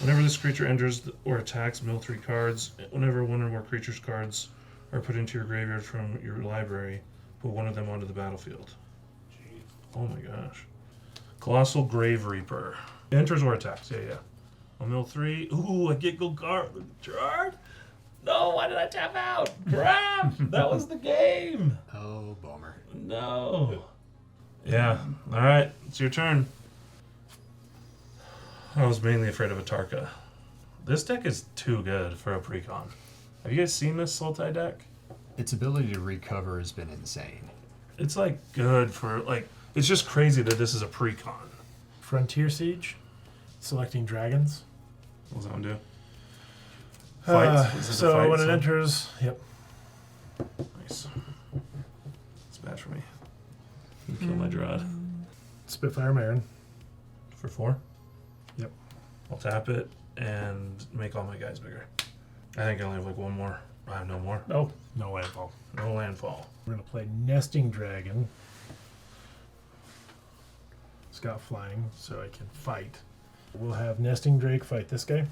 Speaker 1: Whenever this creature enters or attacks, mill 3 cards. Whenever one or more creatures' cards are put into your graveyard from your library, put one of them onto the battlefield. Oh my gosh. Colossal Grave Reaper. Enters or attacks, yeah. I'll mill 3. Ooh, I get gold card. Gerard? No, why did I tap out? Crap! That was the game!
Speaker 4: Oh, bummer.
Speaker 1: No. Yeah, alright, it's your turn. I was mainly afraid of a Tarka. This deck is too good for a precon. Have you guys seen this Sultai deck?
Speaker 4: Its ability to recover has been insane.
Speaker 1: It's like good for like it's just crazy that this is a precon.
Speaker 2: Frontier Siege, selecting dragons.
Speaker 1: What does that one do? Fights? Is it a
Speaker 2: So
Speaker 1: fight
Speaker 2: when it
Speaker 1: zone?
Speaker 2: enters,
Speaker 1: Nice. It's bad for me. You kill my Gerard.
Speaker 2: Spitfire Marin.
Speaker 1: For 4?
Speaker 2: Yep.
Speaker 1: I'll tap it and make all my guys bigger. I think I only have like one more. I have no more.
Speaker 2: Oh, no landfall.
Speaker 1: No landfall.
Speaker 2: We're gonna play Nesting Dragon. It's got flying, so I can fight. We'll have Nesting Drake fight this guy.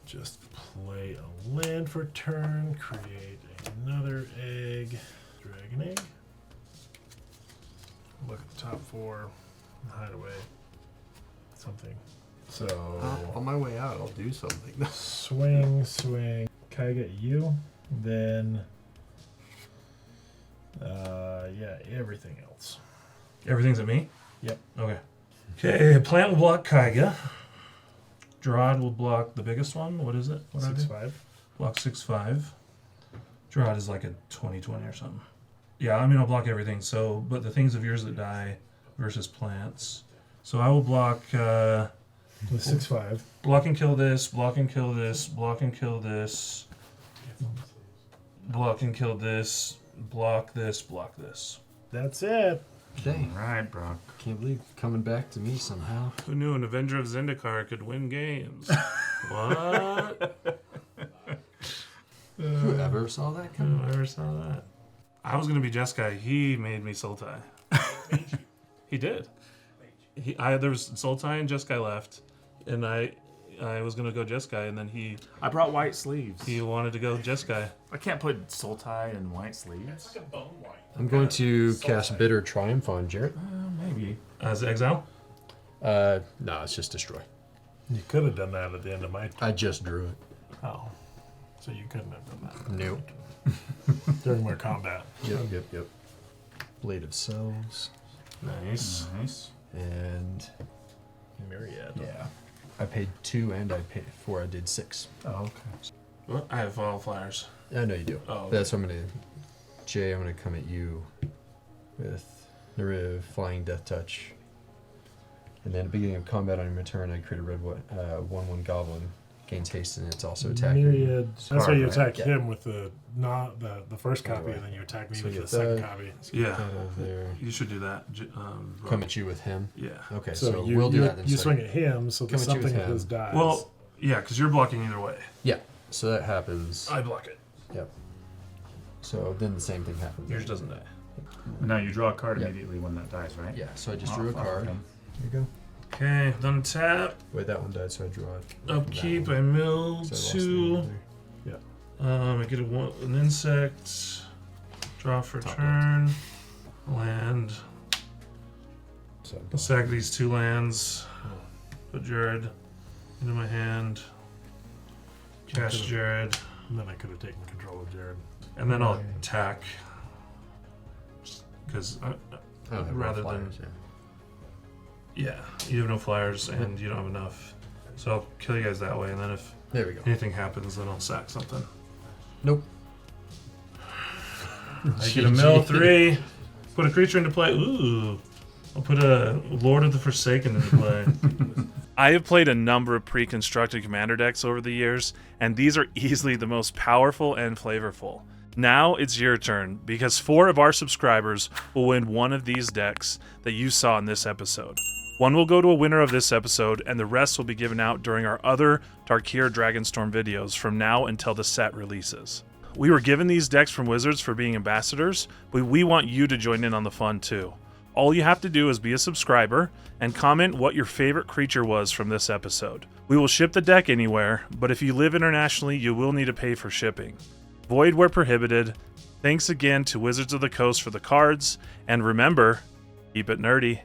Speaker 2: Just play a land for turn, create another egg, dragon egg. Look at the top 4, hide away something. So
Speaker 4: On my way out, I'll do something.
Speaker 2: swing. Kaiga at you, then yeah, everything else.
Speaker 1: Everything's at me?
Speaker 2: Yep.
Speaker 1: Okay. Okay, plant will block Kaiga. Gerard will block the biggest one. What is it? What do I do?
Speaker 2: 6/5.
Speaker 1: Block 6/5. Gerard is like a 20/20 or something. Yeah, I mean I'll block everything. So, but the things of yours that die versus plants. So I will block.
Speaker 2: With 6/5.
Speaker 1: Block and kill this. Block and kill this. Block and kill this. Block and kill this. Block this. Block this.
Speaker 2: That's it.
Speaker 4: Dang.
Speaker 3: All right, Brock.
Speaker 4: Can't believe coming back to me somehow.
Speaker 1: Who knew an Avenger of Zendikar could win games? What?
Speaker 4: Whoever saw that coming?
Speaker 1: I never saw that. I was gonna be Jeskai. He made me Sultai. He did. There was Sultai and Jeskai left, and I was gonna go Jeskai, and then he
Speaker 3: I brought white sleeves.
Speaker 1: wanted to go Jeskai.
Speaker 3: I can't put Sultai and white sleeves.
Speaker 4: I'm going to cast Bitter Triumph on Jarrett.
Speaker 3: Maybe.
Speaker 1: As exile.
Speaker 4: No, it's just destroy.
Speaker 2: You could have done that at the end of my turn.
Speaker 4: I just drew it.
Speaker 2: Oh. So you couldn't have done that
Speaker 4: Nope.
Speaker 2: during my combat.
Speaker 4: Yep. Blade of Cells.
Speaker 1: Nice.
Speaker 3: Nice.
Speaker 4: And
Speaker 2: Myriad.
Speaker 4: yeah. I paid 2 and I paid 4. I did 6.
Speaker 3: Oh, okay.
Speaker 1: What? I have all flyers.
Speaker 4: I know you do.
Speaker 1: Oh,
Speaker 4: That's what I'm going to... Jay, I'm going to come at you with Nariv, Flying Death Touch. And then at the beginning of combat on your turn, I create a red 1/1 Goblin. Gains haste and it's also attacking.
Speaker 2: Myriad. That's why
Speaker 3: Card,
Speaker 2: you
Speaker 3: right?
Speaker 2: attack
Speaker 4: Yeah.
Speaker 2: him with the first copy,
Speaker 4: Right.
Speaker 2: and then you attack me
Speaker 4: So
Speaker 2: with
Speaker 4: you
Speaker 2: the
Speaker 4: get
Speaker 2: second
Speaker 4: that.
Speaker 2: copy.
Speaker 1: Yeah.
Speaker 4: Out of there.
Speaker 1: You should do that.
Speaker 4: Come at you with him.
Speaker 1: Yeah.
Speaker 4: Okay,
Speaker 2: So,
Speaker 4: so,
Speaker 2: you,
Speaker 4: we'll do
Speaker 2: you,
Speaker 4: that then.
Speaker 2: you
Speaker 4: So-
Speaker 2: swing at him, so
Speaker 4: Come
Speaker 2: that
Speaker 4: at you with
Speaker 2: something of
Speaker 4: him.
Speaker 2: his dies.
Speaker 1: Well, yeah, because you're blocking either way.
Speaker 4: Yeah, so that happens.
Speaker 1: I block it.
Speaker 4: Yep. So then the same thing happens.
Speaker 1: Yours doesn't die.
Speaker 3: Now you draw a card
Speaker 4: Yeah.
Speaker 3: immediately when that dies, right?
Speaker 4: Yeah, so I just
Speaker 3: Oh,
Speaker 4: drew a
Speaker 3: fuck
Speaker 4: card.
Speaker 3: him.
Speaker 4: There you
Speaker 1: Okay, then tap.
Speaker 4: go. Wait, that one died, so I draw it.
Speaker 1: Upkeep. I mill
Speaker 4: So I lost
Speaker 1: 2.
Speaker 4: the other.
Speaker 1: I get an insect. Draw for
Speaker 4: Top
Speaker 1: turn. Land.
Speaker 4: So
Speaker 1: Sack these 2 lands. Put Jared into my hand. Cast
Speaker 2: Could've-
Speaker 1: Jared.
Speaker 2: And then I could have taken control of Jared.
Speaker 1: And then I'll attack. Because,
Speaker 4: I don't have
Speaker 1: rather
Speaker 4: rather
Speaker 1: than-
Speaker 4: flyers,
Speaker 1: yeah, you have no flyers and you don't have enough. So I'll kill you guys that way. And then if
Speaker 4: There we go.
Speaker 1: anything happens, then I'll sack something.
Speaker 4: Nope.
Speaker 1: I get a mill 3. Put a creature into play. Ooh. I'll put a Lord of the Forsaken into play. I have played a number of pre-constructed commander decks over the years, and these are easily the most powerful and flavorful. Now it's your turn, because 4 of our subscribers will win one of these decks that you saw in this episode. One will go to a winner of this episode, and the rest will be given out during our other TARKIR DRAGONSTORM videos from now until the set releases. We were given these decks from Wizards for being ambassadors, but we want you to join in on the fun too. All you have to do is be a subscriber and comment what your favorite creature was from this episode. We will ship the deck anywhere, but if you live internationally, you will need to pay for shipping. Void where prohibited. Thanks again to Wizards of the Coast for the cards, and remember, keep it nerdy.